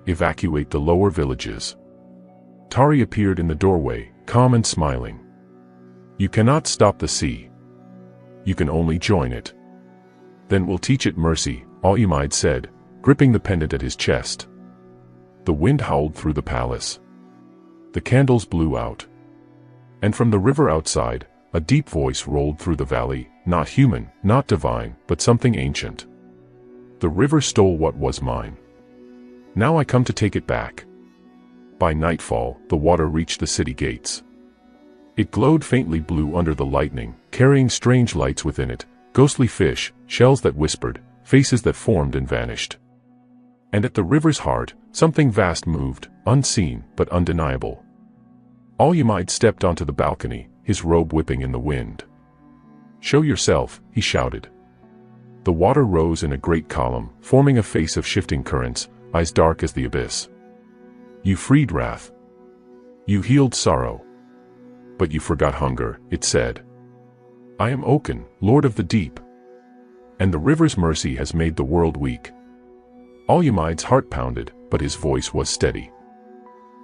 Evacuate the lower villages. Tari appeared in the doorway, calm and smiling. You cannot stop the sea. You can only join it. Then we'll teach it mercy, Al-Yamid said, gripping the pendant at his chest. The wind howled through the palace. The candles blew out. And from the river outside, a deep voice rolled through the valley, not human, not divine, but something ancient. The river stole what was mine. Now I come to take it back. By nightfall, the water reached the city gates. It glowed faintly blue under the lightning, carrying strange lights within it, ghostly fish, shells that whispered, faces that formed and vanished. And at the river's heart, something vast moved, unseen but undeniable. Al-Yamid stepped onto the balcony, his robe whipping in the wind. Show yourself, he shouted. The water rose in a great column, forming a face of shifting currents, eyes dark as the abyss. You freed wrath. You healed sorrow. But you forgot hunger, it said. I am Oken, Lord of the Deep. And the river's mercy has made the world weak. Al-Yamid's heart pounded, but his voice was steady.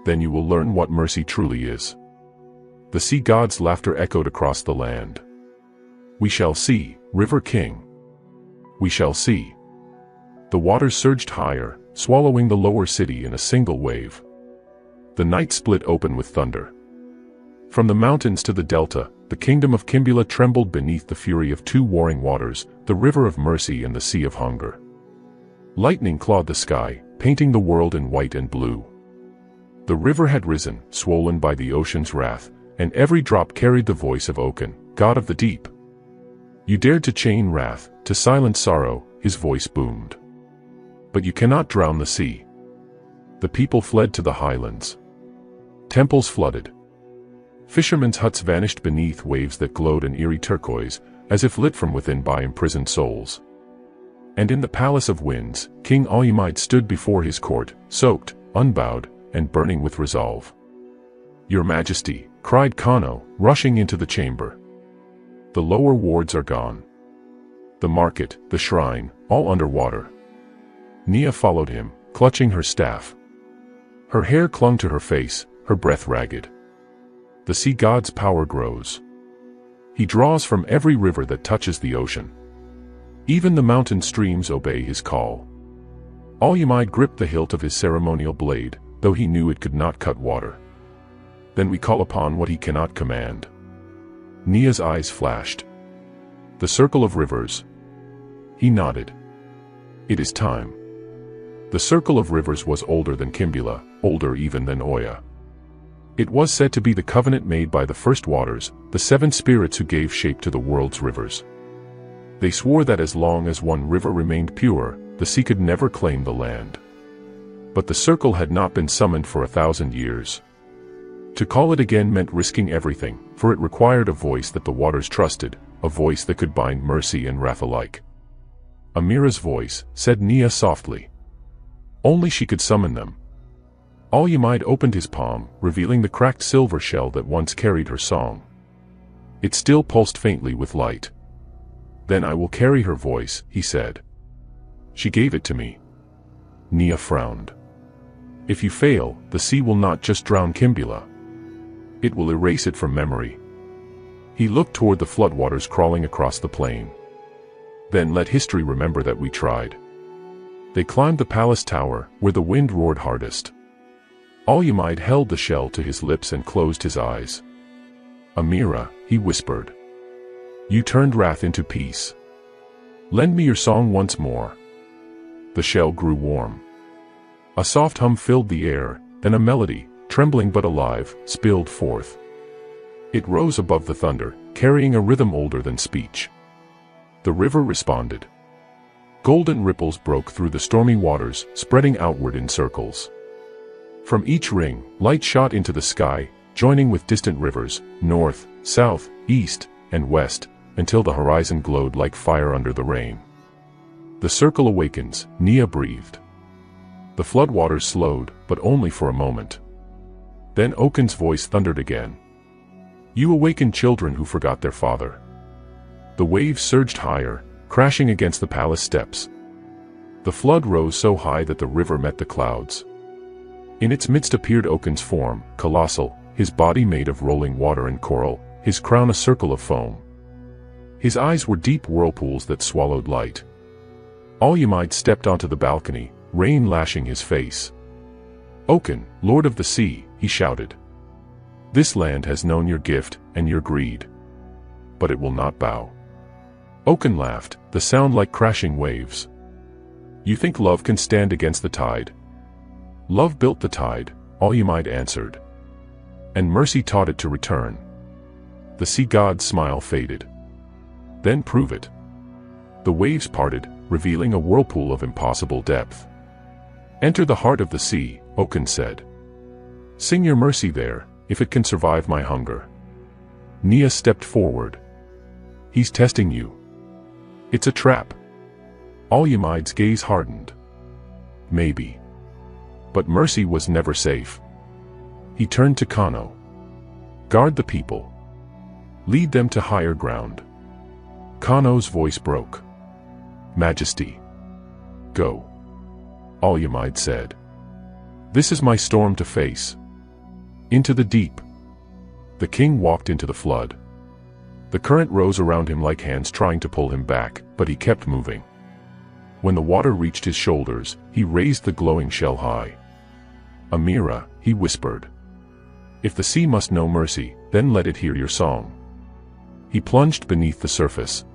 Then you will learn what mercy truly is. The sea god's laughter echoed across the land. We shall see, River King. We shall see. The waters surged higher, swallowing the lower city in a single wave. The night split open with thunder. From the mountains to the delta, the kingdom of Kimbula trembled beneath the fury of two warring waters, the river of mercy and the sea of hunger. Lightning clawed the sky, painting the world in white and blue. The river had risen, swollen by the ocean's wrath, and every drop carried the voice of Oken, god of the deep. You dared to chain wrath, to silence sorrow, his voice boomed. But you cannot drown the sea. The people fled to the highlands. Temples flooded. Fishermen's huts vanished beneath waves that glowed an eerie turquoise, as if lit from within by imprisoned souls. And in the palace of winds, King Al-Yamid stood before his court, soaked, unbowed, and burning with resolve. Your Majesty, cried Kano, rushing into the chamber. The lower wards are gone. The market, the shrine, all under water. Nia followed him, clutching her staff. Her hair clung to her face, her breath ragged. The sea god's power grows. He draws from every river that touches the ocean. Even the mountain streams obey his call. Al-Yamid gripped the hilt of his ceremonial blade, though he knew it could not cut water. Then we call upon what he cannot command. Nia's eyes flashed. The circle of rivers. He nodded. It is time. The circle of rivers was older than Kimbula, older even than Oya. It was said to be the covenant made by the first waters, the seven spirits who gave shape to the world's rivers. They swore that as long as one river remained pure, the sea could never claim the land. But the circle had not been summoned for 1,000 years. To call it again meant risking everything, for it required a voice that the waters trusted, a voice that could bind mercy and wrath alike. Amira's voice, said Nia softly. Only she could summon them. Al-Yamid opened his palm, revealing the cracked silver shell that once carried her song. It still pulsed faintly with light. "Then I will carry her voice," he said. "She gave it to me." Nia frowned. "If you fail, the sea will not just drown Kimbula. It will erase it from memory." He looked toward the floodwaters crawling across the plain. "Then let history remember that we tried." They climbed the palace tower, where the wind roared hardest. Al-Yamid held the shell to his lips and closed his eyes. "Amira," he whispered. "You turned wrath into peace. Lend me your song once more." The shell grew warm. A soft hum filled the air, then a melody, trembling but alive, spilled forth. It rose above the thunder, carrying a rhythm older than speech. The river responded. Golden ripples broke through the stormy waters, spreading outward in circles. From each ring, light shot into the sky, joining with distant rivers, north, south, east, and west, until the horizon glowed like fire under the rain. "The circle awakens," Nia breathed. The floodwaters slowed, but only for a moment. Then Oaken's voice thundered again. "You awaken children who forgot their father." The waves surged higher, crashing against the palace steps. The flood rose so high that the river met the clouds. In its midst appeared Oaken's form, colossal, his body made of rolling water and coral, his crown a circle of foam. His eyes were deep whirlpools that swallowed light. Al-Yamid stepped onto the balcony, rain lashing his face. "Oaken, Lord of the Sea," he shouted. "This land has known your gift and your greed. But it will not bow." Oaken laughed, the sound like crashing waves. "You think love can stand against the tide?" "Love built the tide," Al-Yamid answered. "And mercy taught it to return." The sea god's smile faded. "Then prove it." The waves parted, revealing a whirlpool of impossible depth. "Enter the heart of the sea," Oaken said. "Sing your mercy there, if it can survive my hunger." Nia stepped forward. "He's testing you." "It's a trap." Al-Yamid's gaze hardened. "Maybe. But mercy was never safe." He turned to Kano. "Guard the people. Lead them to higher ground." Kano's voice broke. "Majesty. Go," Al-Yamid said. "This is my storm to face." Into the deep. The king walked into the flood. The current rose around him like hands trying to pull him back, but he kept moving. When the water reached his shoulders, he raised the glowing shell high. "Amira," he whispered. "If the sea must know mercy, then let it hear your song." He plunged beneath the surface.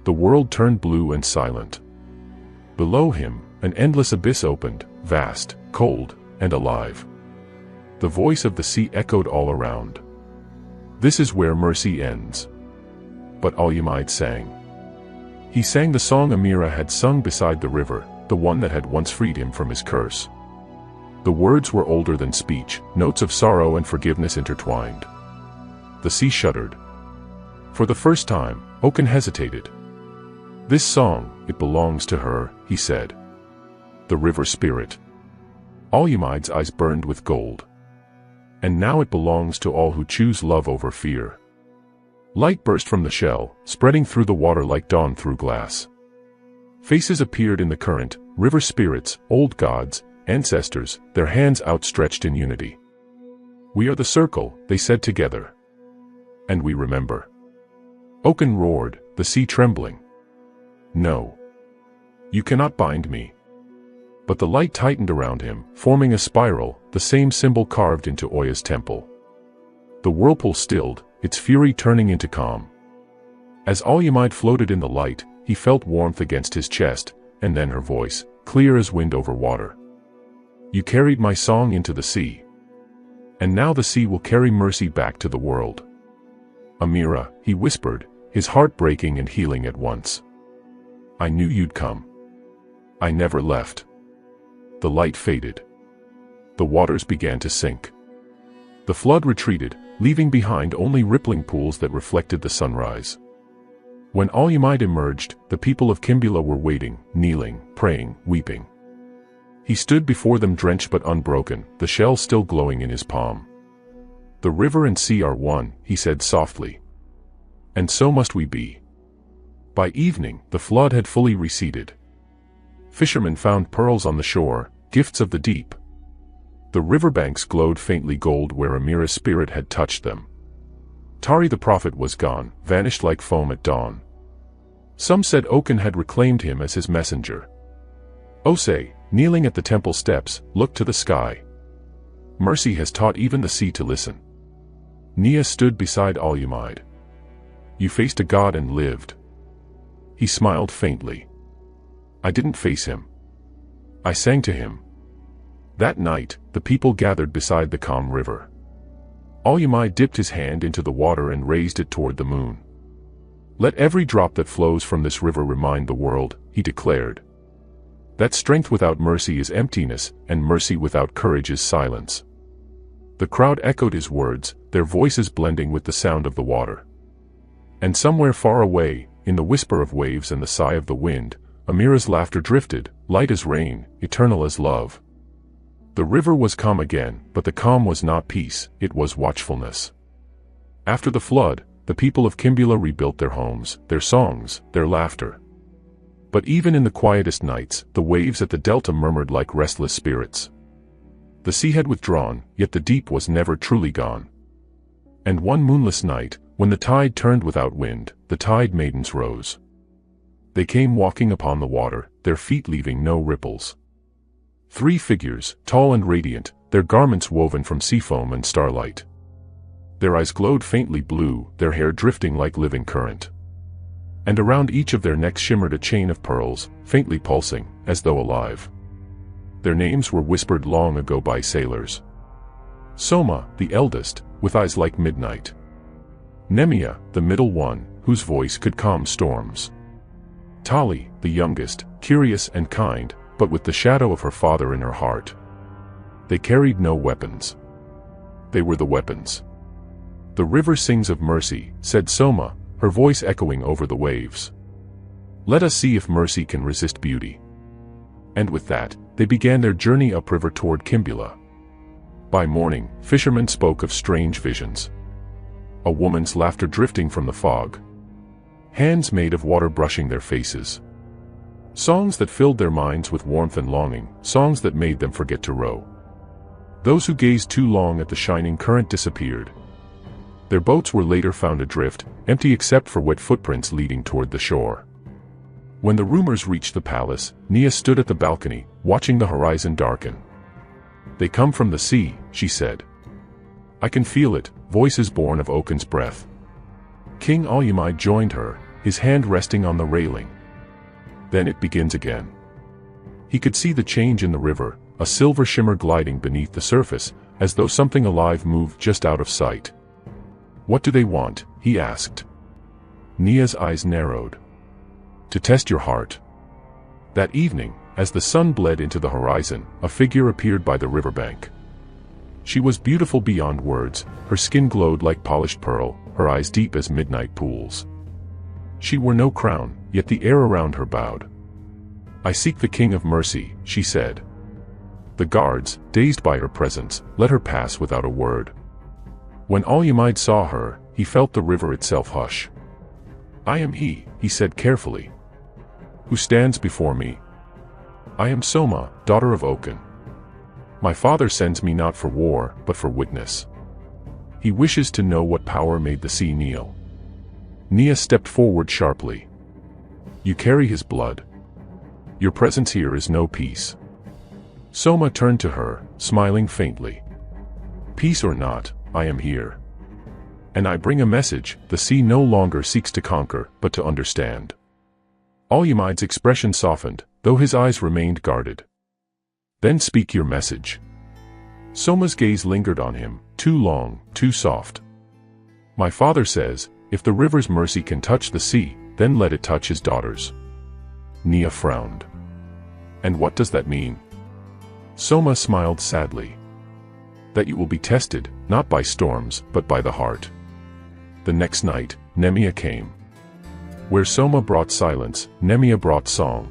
The world turned blue and silent. Below him, an endless abyss opened, vast, cold, and alive. The voice of the sea echoed all around. "This is where mercy ends." But Al-Yamid sang. He sang the song Amira had sung beside the river, the one that had once freed him from his curse. The words were older than speech, notes of sorrow and forgiveness intertwined. The sea shuddered. For the first time, Oaken hesitated. "This song, it belongs to her," he said. "The river spirit." Al-Yamid's eyes burned with gold. "And now it belongs to all who choose love over fear." Light burst from the shell, spreading through the water like dawn through glass. Faces appeared in the current, river spirits, old gods, ancestors, their hands outstretched in unity. "We are the circle," they said together. "And we remember." Oaken roared, the sea trembling. "No. You cannot bind me." But the light tightened around him, forming a spiral, the same symbol carved into Oya's temple. The whirlpool stilled, its fury turning into calm. As Al-Yamid floated in the light, he felt warmth against his chest, and then her voice, clear as wind over water. "You carried my song into the sea. And now the sea will carry mercy back to the world." "Amira," he whispered, his heart breaking and healing at once. "I knew you'd come. I never left." The light faded. The waters began to sink. The flood retreated, leaving behind only rippling pools that reflected the sunrise. When Al-Yamid emerged, the people of Kimbula were waiting, kneeling, praying, weeping. He stood before them drenched but unbroken, the shell still glowing in his palm. "The river and sea are one," he said softly. "And so must we be." By evening, the flood had fully receded. Fishermen found pearls on the shore, gifts of the deep. The riverbanks glowed faintly gold where Amira's spirit had touched them. Tari the prophet was gone, vanished like foam at dawn. Some said Oken had reclaimed him as his messenger. Osei, kneeling at the temple steps, looked to the sky. Mercy has taught even the sea to listen. Nia stood beside Al-Umayyad. "You faced a god and lived." He smiled faintly. "I didn't face him. I sang to him." That night, the people gathered beside the calm river. Al-Umayyad dipped his hand into the water and raised it toward the moon. "Let every drop that flows from this river remind the world," he declared, "that strength without mercy is emptiness, and mercy without courage is silence." The crowd echoed his words, their voices blending with the sound of the water. And somewhere far away, in the whisper of waves and the sigh of the wind, Amira's laughter drifted, light as rain, eternal as love. The river was calm again, but the calm was not peace, it was watchfulness. After the flood, the people of Kimbula rebuilt their homes, their songs, their laughter. But even in the quietest nights, the waves at the delta murmured like restless spirits. The sea had withdrawn, yet the deep was never truly gone. And one moonless night, when the tide turned without wind, the tide maidens rose. They came walking upon the water, their feet leaving no ripples. 3 figures, tall and radiant, their garments woven from sea foam and starlight. Their eyes glowed faintly blue, their hair drifting like living current. And around each of their necks shimmered a chain of pearls, faintly pulsing, as though alive. Their names were whispered long ago by sailors. Soma, the eldest, with eyes like midnight. Nemia, the middle one, whose voice could calm storms. Tali, the youngest, curious and kind, but with the shadow of her father in her heart. They carried no weapons. They were the weapons. "The river sings of mercy," said Soma, her voice echoing over the waves. "Let us see if mercy can resist beauty." And with that, they began their journey upriver toward Kimbula. By morning, fishermen spoke of strange visions. A woman's laughter drifting from the fog. Hands made of water brushing their faces. Songs that filled their minds with warmth and longing, songs that made them forget to row. Those who gazed too long at the shining current disappeared. Their boats were later found adrift, empty except for wet footprints leading toward the shore. When the rumors reached the palace, Nia stood at the balcony, watching the horizon darken. "They come from the sea," she said. "I can feel it," voices born of Oken's breath. King Al-Umayyad joined her, his hand resting on the railing. Then it begins again. He could see the change in the river, a silver shimmer gliding beneath the surface, as though something alive moved just out of sight. "What do they want?" he asked. Nia's eyes narrowed. "To test your heart." That evening, as the sun bled into the horizon, a figure appeared by the riverbank. She was beautiful beyond words, her skin glowed like polished pearl, her eyes deep as midnight pools. She wore no crown, yet the air around her bowed. "I seek the King of Mercy," she said. The guards, dazed by her presence, let her pass without a word. When Al-Umayyad saw her, he felt the river itself hush. "I am he," he said carefully. "Who stands before me? I am Soma, daughter of Oken. My father sends me not for war, but for witness. He wishes to know what power made the sea kneel." Nia stepped forward sharply. "You carry his blood. Your presence here is no peace." Soma turned to her, smiling faintly. "Peace or not, I am here. And I bring a message: the sea no longer seeks to conquer, but to understand." Al-Umayyad's expression softened, though his eyes remained guarded. "Then speak your message." Soma's gaze lingered on him, too long, too soft. "My father says, if the river's mercy can touch the sea, then let it touch his daughters." Nia frowned. "And what does that mean?" Soma smiled sadly. "That you will be tested, not by storms, but by the heart." The next night, Nemia came. Where Soma brought silence, Nemia brought song.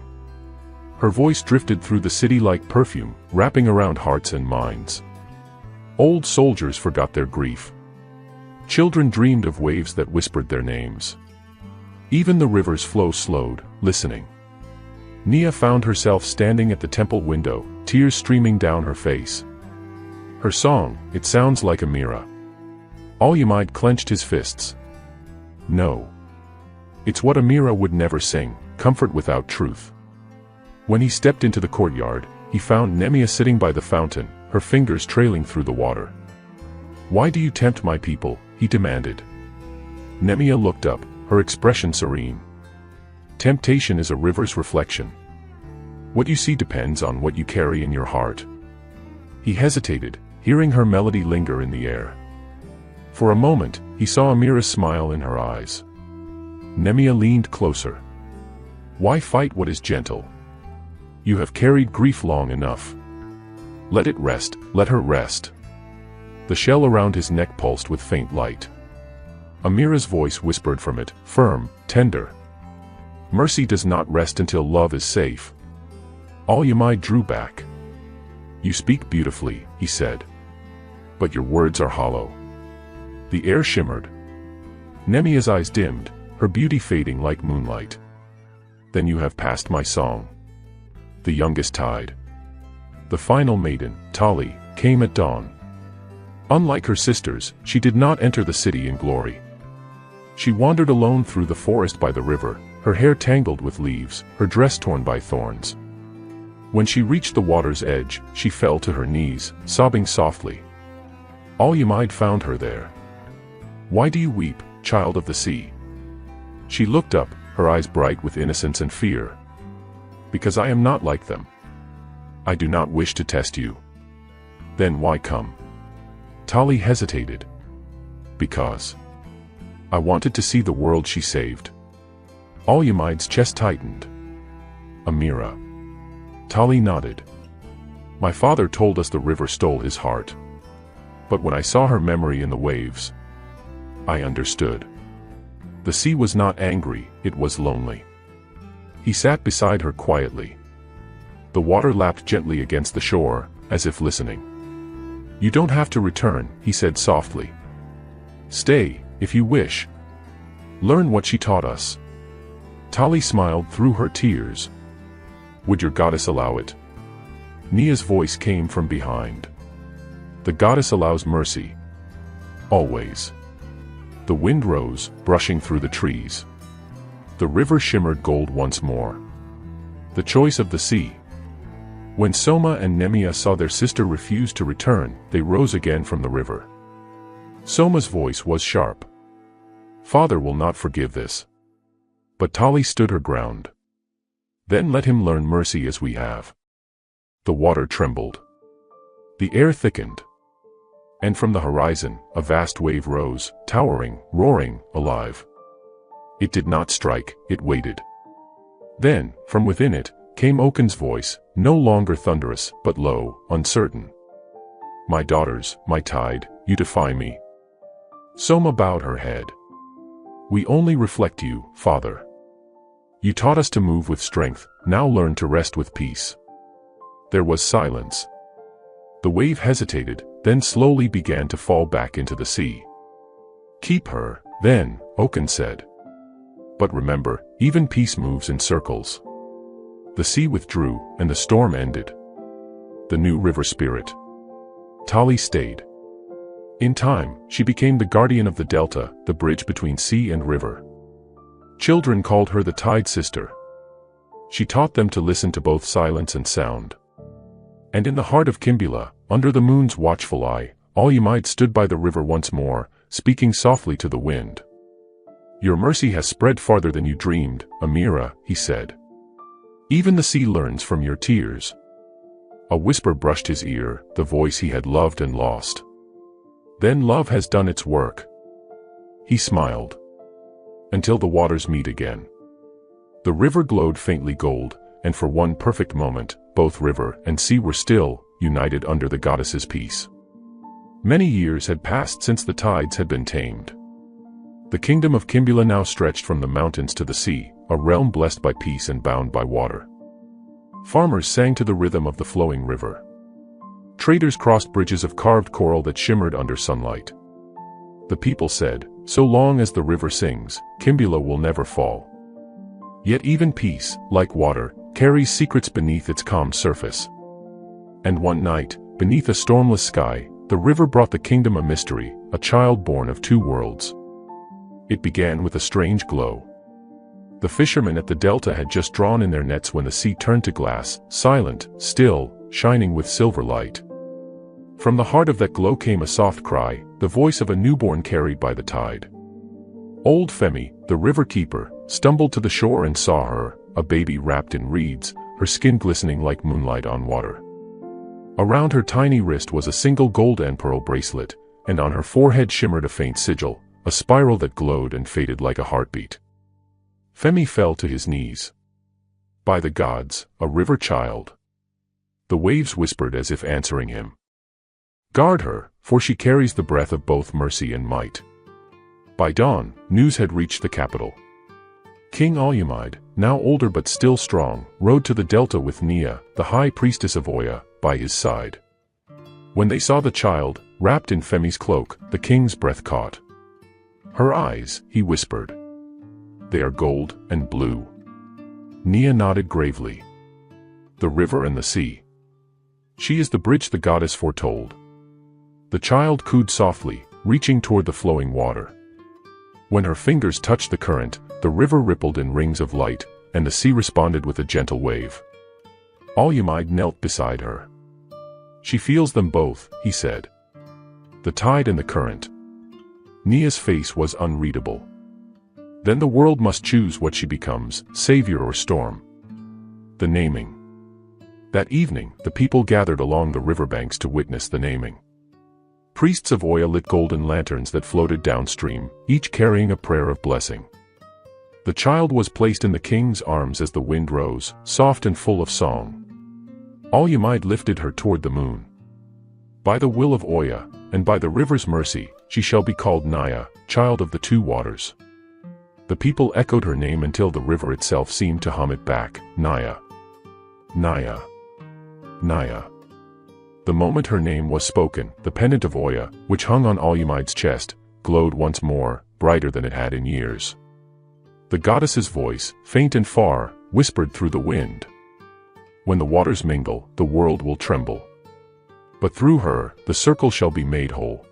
Her voice drifted through the city like perfume, wrapping around hearts and minds. Old soldiers forgot their grief. Children dreamed of waves that whispered their names. Even the river's flow slowed, listening. Nia found herself standing at the temple window, tears streaming down her face. Her song, it sounds like a mirror. Al-Yamid clenched his fists. No. It's what Amira would never sing, comfort without truth. When he stepped into the courtyard, he found Nemia sitting by the fountain, her fingers trailing through the water. Why do you tempt my people? He demanded. Nemia looked up, her expression serene. Temptation is a river's reflection. What you see depends on what you carry in your heart. He hesitated, hearing her melody linger in the air. For a moment, he saw Amira's smile in her eyes. Nemia leaned closer. Why fight what is gentle? You have carried grief long enough. Let it rest, let her rest. The shell around his neck pulsed with faint light. Amira's voice whispered from it, firm, tender. Mercy does not rest until love is safe. Al-Yamid drew back. You speak beautifully, he said. But your words are hollow. The air shimmered. Nemia's eyes dimmed, her beauty fading like moonlight. Then you have passed my song. The youngest tide. The final maiden, Tali, came at dawn. Unlike her sisters, she did not enter the city in glory. She wandered alone through the forest by the river, her hair tangled with leaves, her dress torn by thorns. When she reached the water's edge, she fell to her knees, sobbing softly. Al-Yamid found her there. Why do you weep, child of the sea? She looked up, her eyes bright with innocence and fear. Because I am not like them. I do not wish to test you. Then why come? Tali hesitated. Because I wanted to see the world she saved. Al-Yamid's chest tightened. Amira. Tali nodded. My father told us the river stole his heart. But when I saw her memory in the waves, I understood. The sea was not angry, it was lonely. He sat beside her quietly. The water lapped gently against the shore, as if listening. You don't have to return, he said softly. Stay, if you wish. Learn what she taught us. Tali smiled through her tears. Would your goddess allow it? Nia's voice came from behind. The goddess allows mercy. Always. The wind rose, brushing through the trees. The river shimmered gold once more. The choice of the sea. When Soma and Nemia saw their sister refuse to return, they rose again from the river. Soma's voice was sharp. Father will not forgive this. But Tali stood her ground. Then let him learn mercy as we have. The water trembled. The air thickened. And from the horizon, a vast wave rose, towering, roaring, alive. It did not strike, it waited. Then, from within it, came Oken's voice, no longer thunderous, but low, uncertain. My daughters, my tide, you defy me. Soma bowed her head. We only reflect you, Father. You taught us to move with strength, now learn to rest with peace. There was silence. The wave hesitated, then slowly began to fall back into the sea. Keep her, then, Oken said. But remember, even peace moves in circles. The sea withdrew, and the storm ended. The new river spirit. Tali stayed. In time, she became the guardian of the delta, the bridge between sea and river. Children called her the Tide Sister. She taught them to listen to both silence and sound. And in the heart of Kimbula, under the moon's watchful eye, Al-Yamid stood by the river once more, speaking softly to the wind. Your mercy has spread farther than you dreamed, Amira, he said. Even the sea learns from your tears. A whisper brushed his ear, the voice he had loved and lost. Then love has done its work. He smiled. Until the waters meet again. The river glowed faintly gold, and for one perfect moment, both river and sea were still, united under the goddess's peace. Many years had passed since the tides had been tamed. The kingdom of Kimbula now stretched from the mountains to the sea, a realm blessed by peace and bound by water. Farmers sang to the rhythm of the flowing river. Traders crossed bridges of carved coral that shimmered under sunlight. The people said, "So long as the river sings, Kimbula will never fall." Yet even peace, like water, carries secrets beneath its calm surface. And one night, beneath a stormless sky, the river brought the kingdom a mystery, a child born of two worlds. It began with a strange glow. The fishermen at the delta had just drawn in their nets when the sea turned to glass, silent, still, shining with silver light. From the heart of that glow came a soft cry, the voice of a newborn carried by the tide. Old Femi, the river keeper, stumbled to the shore and saw her, a baby wrapped in reeds, her skin glistening like moonlight on water. Around her tiny wrist was a single gold and pearl bracelet, and on her forehead shimmered a faint sigil, a spiral that glowed and faded like a heartbeat. Femi fell to his knees. "By the gods, a river child." The waves whispered as if answering him. "Guard her, for she carries the breath of both mercy and might." By dawn, news had reached the capital. King Alyamide, now older but still strong, rode to the delta with Nia, the high priestess of Oya, by his side. When they saw the child, wrapped in Femi's cloak, the king's breath caught. "Her eyes," he whispered. "They are gold and blue." Nia nodded gravely. "The river and the sea. She is the bridge the goddess foretold." The child cooed softly, reaching toward the flowing water. When her fingers touched the current, the river rippled in rings of light, and the sea responded with a gentle wave. Alyamide knelt beside her. "She feels them both," he said. "The tide and the current." Nia's face was unreadable. Then the world must choose what she becomes, savior or storm. The naming. That evening, the people gathered along the riverbanks to witness the naming. Priests of Oya lit golden lanterns that floated downstream, each carrying a prayer of blessing. The child was placed in the king's arms as the wind rose, soft and full of song. Alyamide lifted her toward the moon. "By the will of Oya, and by the river's mercy, she shall be called Naya, child of the two waters." The people echoed her name until the river itself seemed to hum it back, "Naya. Naya. Naya." The moment her name was spoken, the pendant of Oya, which hung on Alyamide's chest, glowed once more, brighter than it had in years. The goddess's voice, faint and far, whispered through the wind. "When the waters mingle, the world will tremble. But through her, the circle shall be made whole."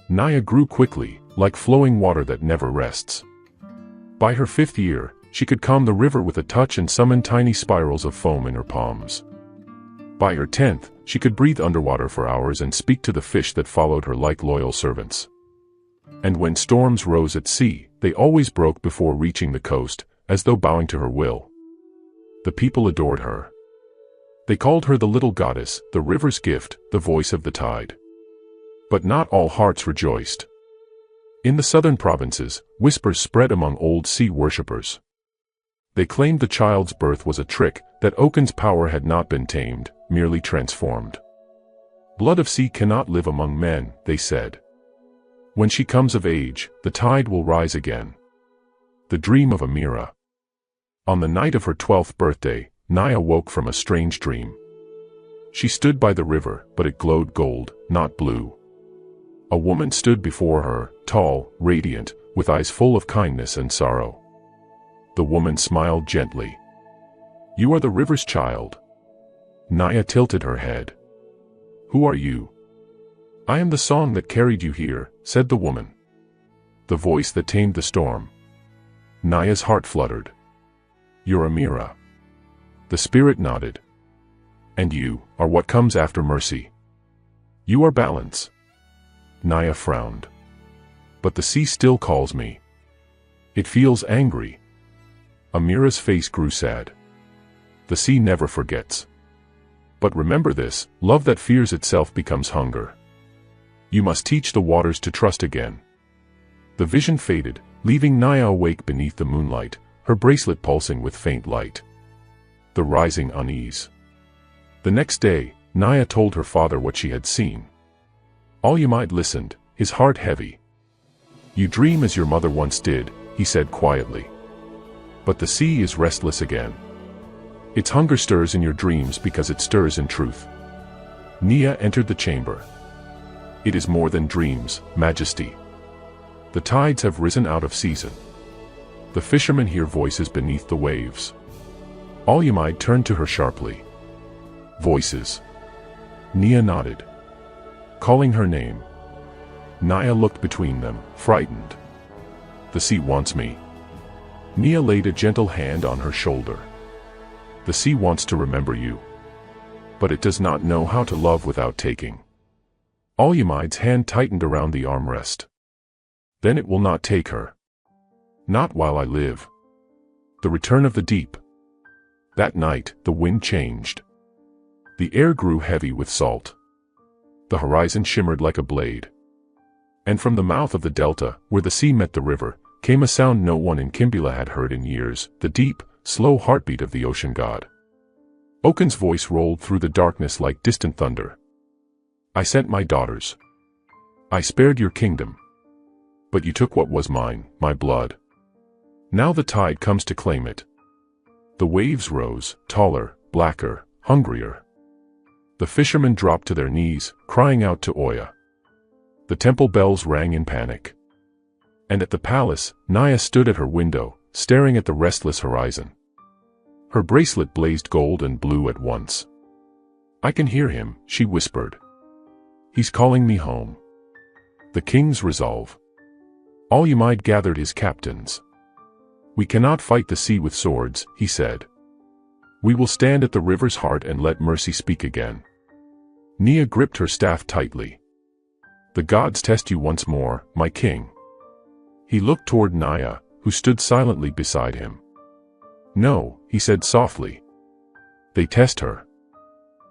Naya grew quickly, like flowing water that never rests. By her 5th year, she could calm the river with a touch and summon tiny spirals of foam in her palms. By her 10th, she could breathe underwater for hours and speak to the fish that followed her like loyal servants. And when storms rose at sea, they always broke before reaching the coast, as though bowing to her will. The people adored her. They called her the little goddess, the river's gift, the voice of the tide. But not all hearts rejoiced. In the southern provinces, whispers spread among old sea worshippers. They claimed the child's birth was a trick, that Okan's power had not been tamed, merely transformed. "Blood of sea cannot live among men," they said. "When she comes of age, the tide will rise again." The dream of Amira. On the night of her 12th birthday, Naya woke from a strange dream. She stood by the river, but it glowed gold, not blue. A woman stood before her, tall, radiant, with eyes full of kindness and sorrow. The woman smiled gently. "You are the river's child." Naya tilted her head. "Who are you?" "I am the song that carried you here," said the woman. The voice that tamed the storm. Naya's heart fluttered. "You're Amira." The spirit nodded. "And you are what comes after mercy. You are balance." Naya frowned. "But the sea still calls me. It feels angry." Amira's face grew sad. "The sea never forgets. But remember this, love that fears itself becomes hunger. You must teach the waters to trust again." The vision faded, leaving Naya awake beneath the moonlight, her bracelet pulsing with faint light. The rising unease. The next day, Naya told her father what she had seen. Alyamide listened, his heart heavy. "You dream as your mother once did," he said quietly. "But the sea is restless again. Its hunger stirs in your dreams because it stirs in truth. Nia entered the chamber. It is more than dreams, Majesty. The tides have risen out of season. The fishermen hear voices beneath the waves. Olyamide turned to her sharply. Voices. Nia nodded. Calling her name. Nia looked between them, frightened. The sea wants me. Nia laid a gentle hand on her shoulder. The sea wants to remember you. But it does not know how to love without taking. Olyamide's hand tightened around the armrest. Then it will not take her. Not while I live. The return of the deep. That night, the wind changed. The air grew heavy with salt. The horizon shimmered like a blade. And from the mouth of the delta, where the sea met the river, came a sound no one in Kimbula had heard in years, the deep, slow heartbeat of the ocean god. Oaken's voice rolled through the darkness like distant thunder. I sent my daughters. I spared your kingdom. But you took what was mine, my blood. Now the tide comes to claim it. The waves rose, taller, blacker, hungrier. The fishermen dropped to their knees, crying out to Oya. The temple bells rang in panic. And at the palace, Nia stood at her window, staring at the restless horizon. Her bracelet blazed gold and blue at once. I can hear him, she whispered. He's calling me home. The king's resolve. Olyamide gathered his captains. We cannot fight the sea with swords, he said. We will stand at the river's heart and let mercy speak again. Nia gripped her staff tightly. The gods test you once more, my king. He looked toward Nia, who stood silently beside him. No, he said softly. They test her.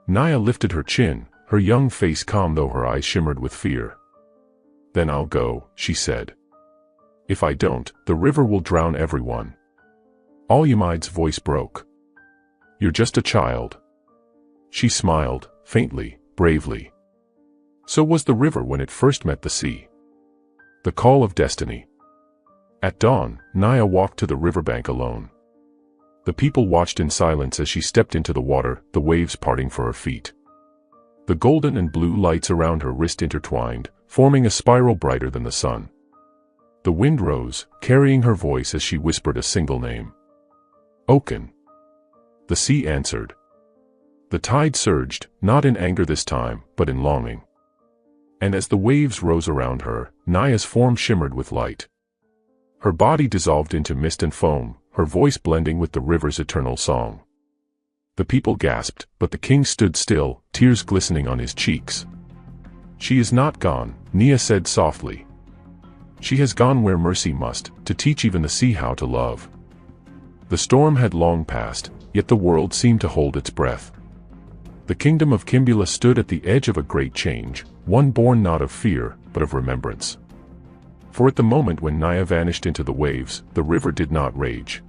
Nia lifted her chin, her young face calm though her eyes shimmered with fear. Then I'll go, she said. If I don't, the river will drown everyone. Olyamide's voice broke. You're just a child. She smiled, faintly, bravely. So was the river when it first met the sea. The call of destiny. At dawn, Nia walked to the riverbank alone. The people watched in silence as she stepped into the water, the waves parting for her feet. The golden and blue lights around her wrist intertwined, forming a spiral brighter than the sun. The wind rose, carrying her voice as she whispered a single name. Oaken. The sea answered. The tide surged, not in anger this time, but in longing. And as the waves rose around her, Nia's form shimmered with light. Her body dissolved into mist and foam, her voice blending with the river's eternal song. The people gasped, but the king stood still, tears glistening on his cheeks. She is not gone, Nia said softly. She has gone where mercy must, to teach even the sea how to love. The storm had long passed, yet the world seemed to hold its breath. The kingdom of Kimbula stood at the edge of a great change, one born not of fear, but of remembrance. For at the moment when Nia vanished into the waves, the river did not rage.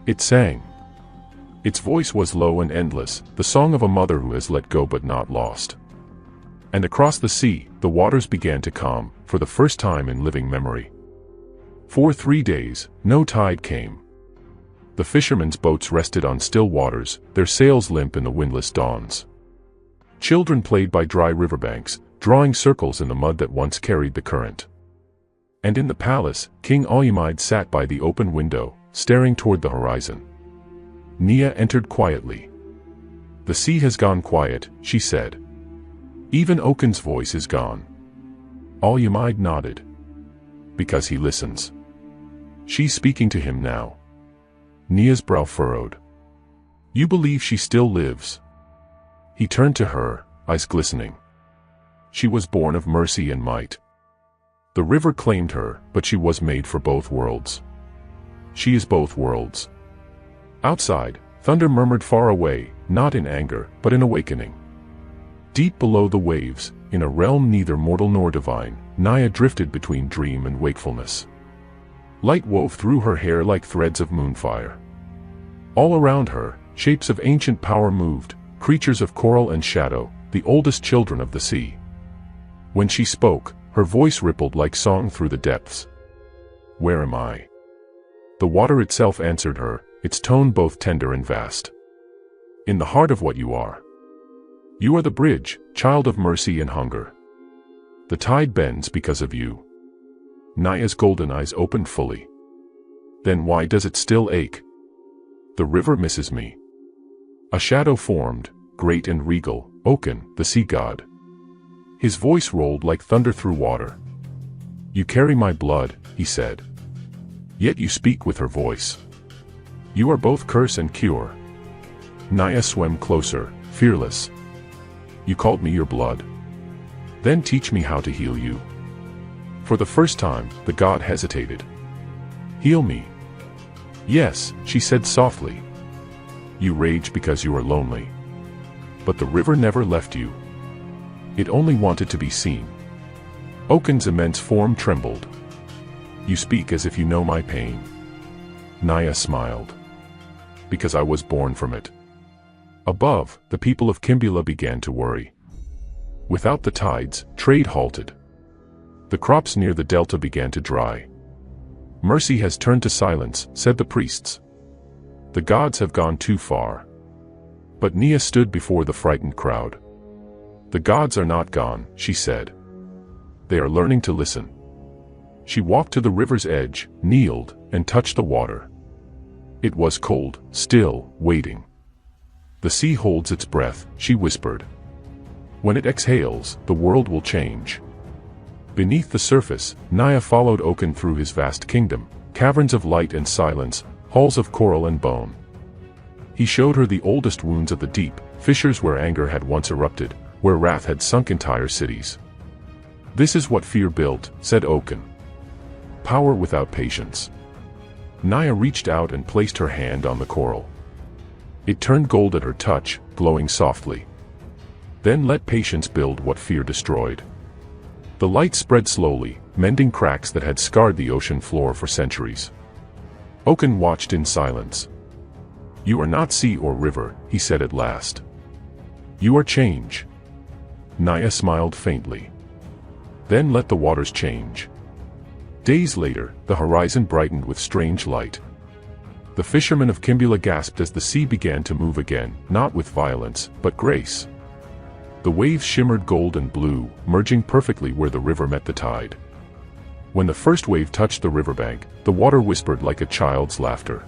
It sang. Its voice was low and endless, the song of a mother who has let go but not lost. And across the sea, the waters began to calm, for the first time in living memory. For 3 days, no tide came. The fishermen's boats rested on still waters, their sails limp in the windless dawns. Children played by dry riverbanks, drawing circles in the mud that once carried the current. And in the palace, King Olyamide sat by the open window, staring toward the horizon. Nia entered quietly. The sea has gone quiet, she said. Even Oaken's voice is gone. Olyamide nodded. Because he listens. She's speaking to him now. Nia's brow furrowed. You believe she still lives? He turned to her, eyes glistening. She was born of mercy and might. The river claimed her, but she was made for both worlds. She is both worlds. Outside, thunder murmured far away, not in anger, but in awakening. Deep below the waves, in a realm neither mortal nor divine, Nia drifted between dream and wakefulness. Light wove through her hair like threads of moonfire. All around her, shapes of ancient power moved, creatures of coral and shadow, the oldest children of the sea. When she spoke, her voice rippled like song through the depths. Where am I? The water itself answered her, its tone both tender and vast. in the heart of what you are. You are the bridge, child of mercy and hunger. The tide bends because of you. Naya's golden eyes opened fully. Then why does it still ache? The river misses me. A shadow formed, great and regal, Oken, the sea god. His voice rolled like thunder through water. You carry my blood, he said. Yet you speak with her voice. You are both curse and cure. Naya swam closer, fearless. You called me your blood. Then teach me how to heal you. For the first time, the god hesitated. Heal me. Yes, she said softly. You rage because you are lonely. But the river never left you. It only wanted to be seen. Oken's immense form trembled. You speak as if you know my pain. Naya smiled. Because I was born from it. Above, the people of Kimbula began to worry. Without the tides, trade halted. The crops near the delta began to dry. Mercy has turned to silence, said the priests. The gods have gone too far. But Nia stood before the frightened crowd. The gods are not gone, she said. They are learning to listen. She walked to the river's edge, kneeled, and touched the water. It was cold, still, waiting. The sea holds its breath, she whispered. When it exhales, the world will change. Beneath the surface, Naya followed Oken through his vast kingdom, caverns of light and silence, halls of coral and bone. He showed her the oldest wounds of the deep, fissures where anger had once erupted, where wrath had sunk entire cities. This is what fear built, said Oken. Power without patience. Naya reached out and placed her hand on the coral. It turned gold at her touch, glowing softly. Then let patience build what fear destroyed. The light spread slowly, mending cracks that had scarred the ocean floor for centuries. Oken watched in silence. You are not sea or river, he said at last. You are change. Naya smiled faintly. Then let the waters change. Days later, the horizon brightened with strange light. The fishermen of Kimbula gasped as the sea began to move again, not with violence, but grace. The waves shimmered gold and blue, merging perfectly where the river met the tide. When the first wave touched the riverbank, the water whispered like a child's laughter.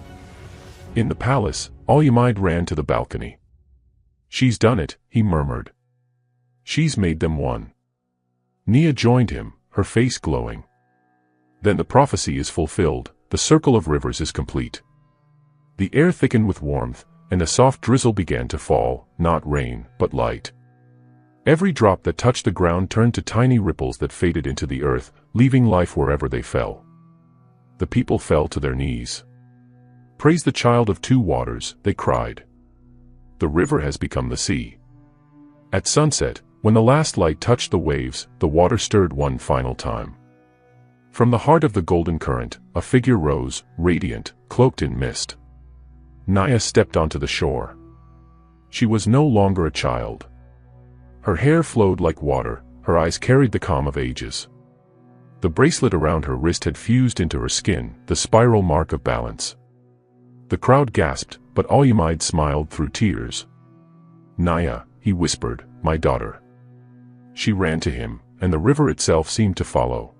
In the palace, Alyamide ran to the balcony. She's done it, he murmured. She's made them one. Nia joined him, her face glowing. Then the prophecy is fulfilled, the circle of rivers is complete. The air thickened with warmth, and a soft drizzle began to fall, not rain, but light. Every drop that touched the ground turned to tiny ripples that faded into the earth, leaving life wherever they fell. The people fell to their knees. Praise the child of two waters, they cried. The river has become the sea. At sunset, when the last light touched the waves, the water stirred one final time. From the heart of the golden current, a figure rose, radiant, cloaked in mist. Naya stepped onto the shore. She was no longer a child. Her hair flowed like water, her eyes carried the calm of ages. The bracelet around her wrist had fused into her skin, the spiral mark of balance. The crowd gasped, but Alyamide smiled through tears. Naya, he whispered, my daughter. She ran to him, and the river itself seemed to follow.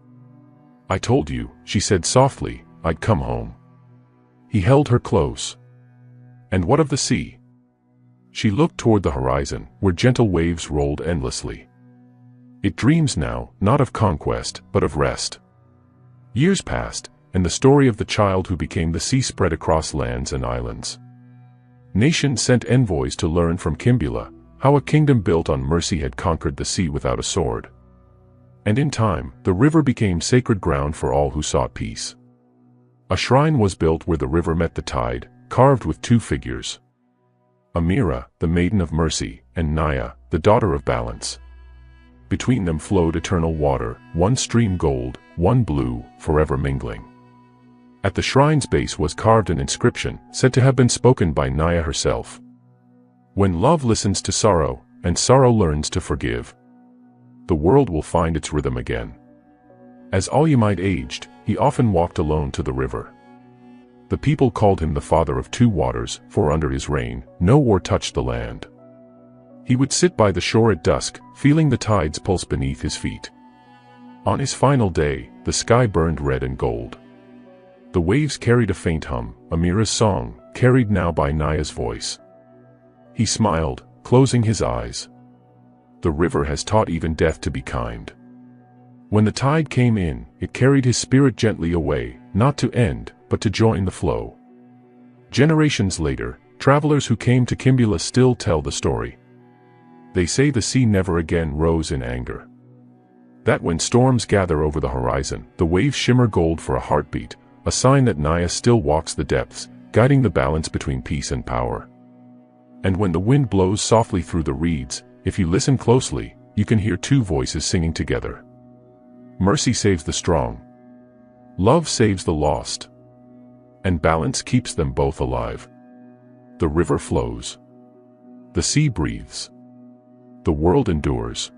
I told you, she said softly, I'd come home. He held her close. And what of the sea? She looked toward the horizon, where gentle waves rolled endlessly. It dreams now, not of conquest, but of rest. Years passed, and the story of the child who became the sea spread across lands and islands. Nations sent envoys to learn from Kimbula how a kingdom built on mercy had conquered the sea without a sword. And in time, the river became sacred ground for all who sought peace. A shrine was built where the river met the tide, carved with two figures. Amira, the maiden of mercy, and Naya, the daughter of balance. Between them flowed eternal water, one stream gold, one blue, forever mingling. At the shrine's base was carved an inscription, said to have been spoken by Naya herself. When love listens to sorrow, and sorrow learns to forgive, the world will find its rhythm again. As Alyamide aged, he often walked alone to the river. The people called him the father of two waters, for under his reign, no war touched the land. He would sit by the shore at dusk, feeling the tides pulse beneath his feet. On his final day, the sky burned red and gold. The waves carried a faint hum, Amira's song, carried now by Naya's voice. He smiled, closing his eyes. The river has taught even death to be kind. When the tide came in, it carried his spirit gently away, not to end, but to join the flow. Generations later, travelers who came to Kimbula still tell the story. They say the sea never again rose in anger. That when storms gather over the horizon, the waves shimmer gold for a heartbeat, a sign that Naya still walks the depths, guiding the balance between peace and power. And when the wind blows softly through the reeds, if you listen closely, you can hear two voices singing together. Mercy saves the strong. Love saves the lost. And balance keeps them both alive. The river flows. The sea breathes. The world endures.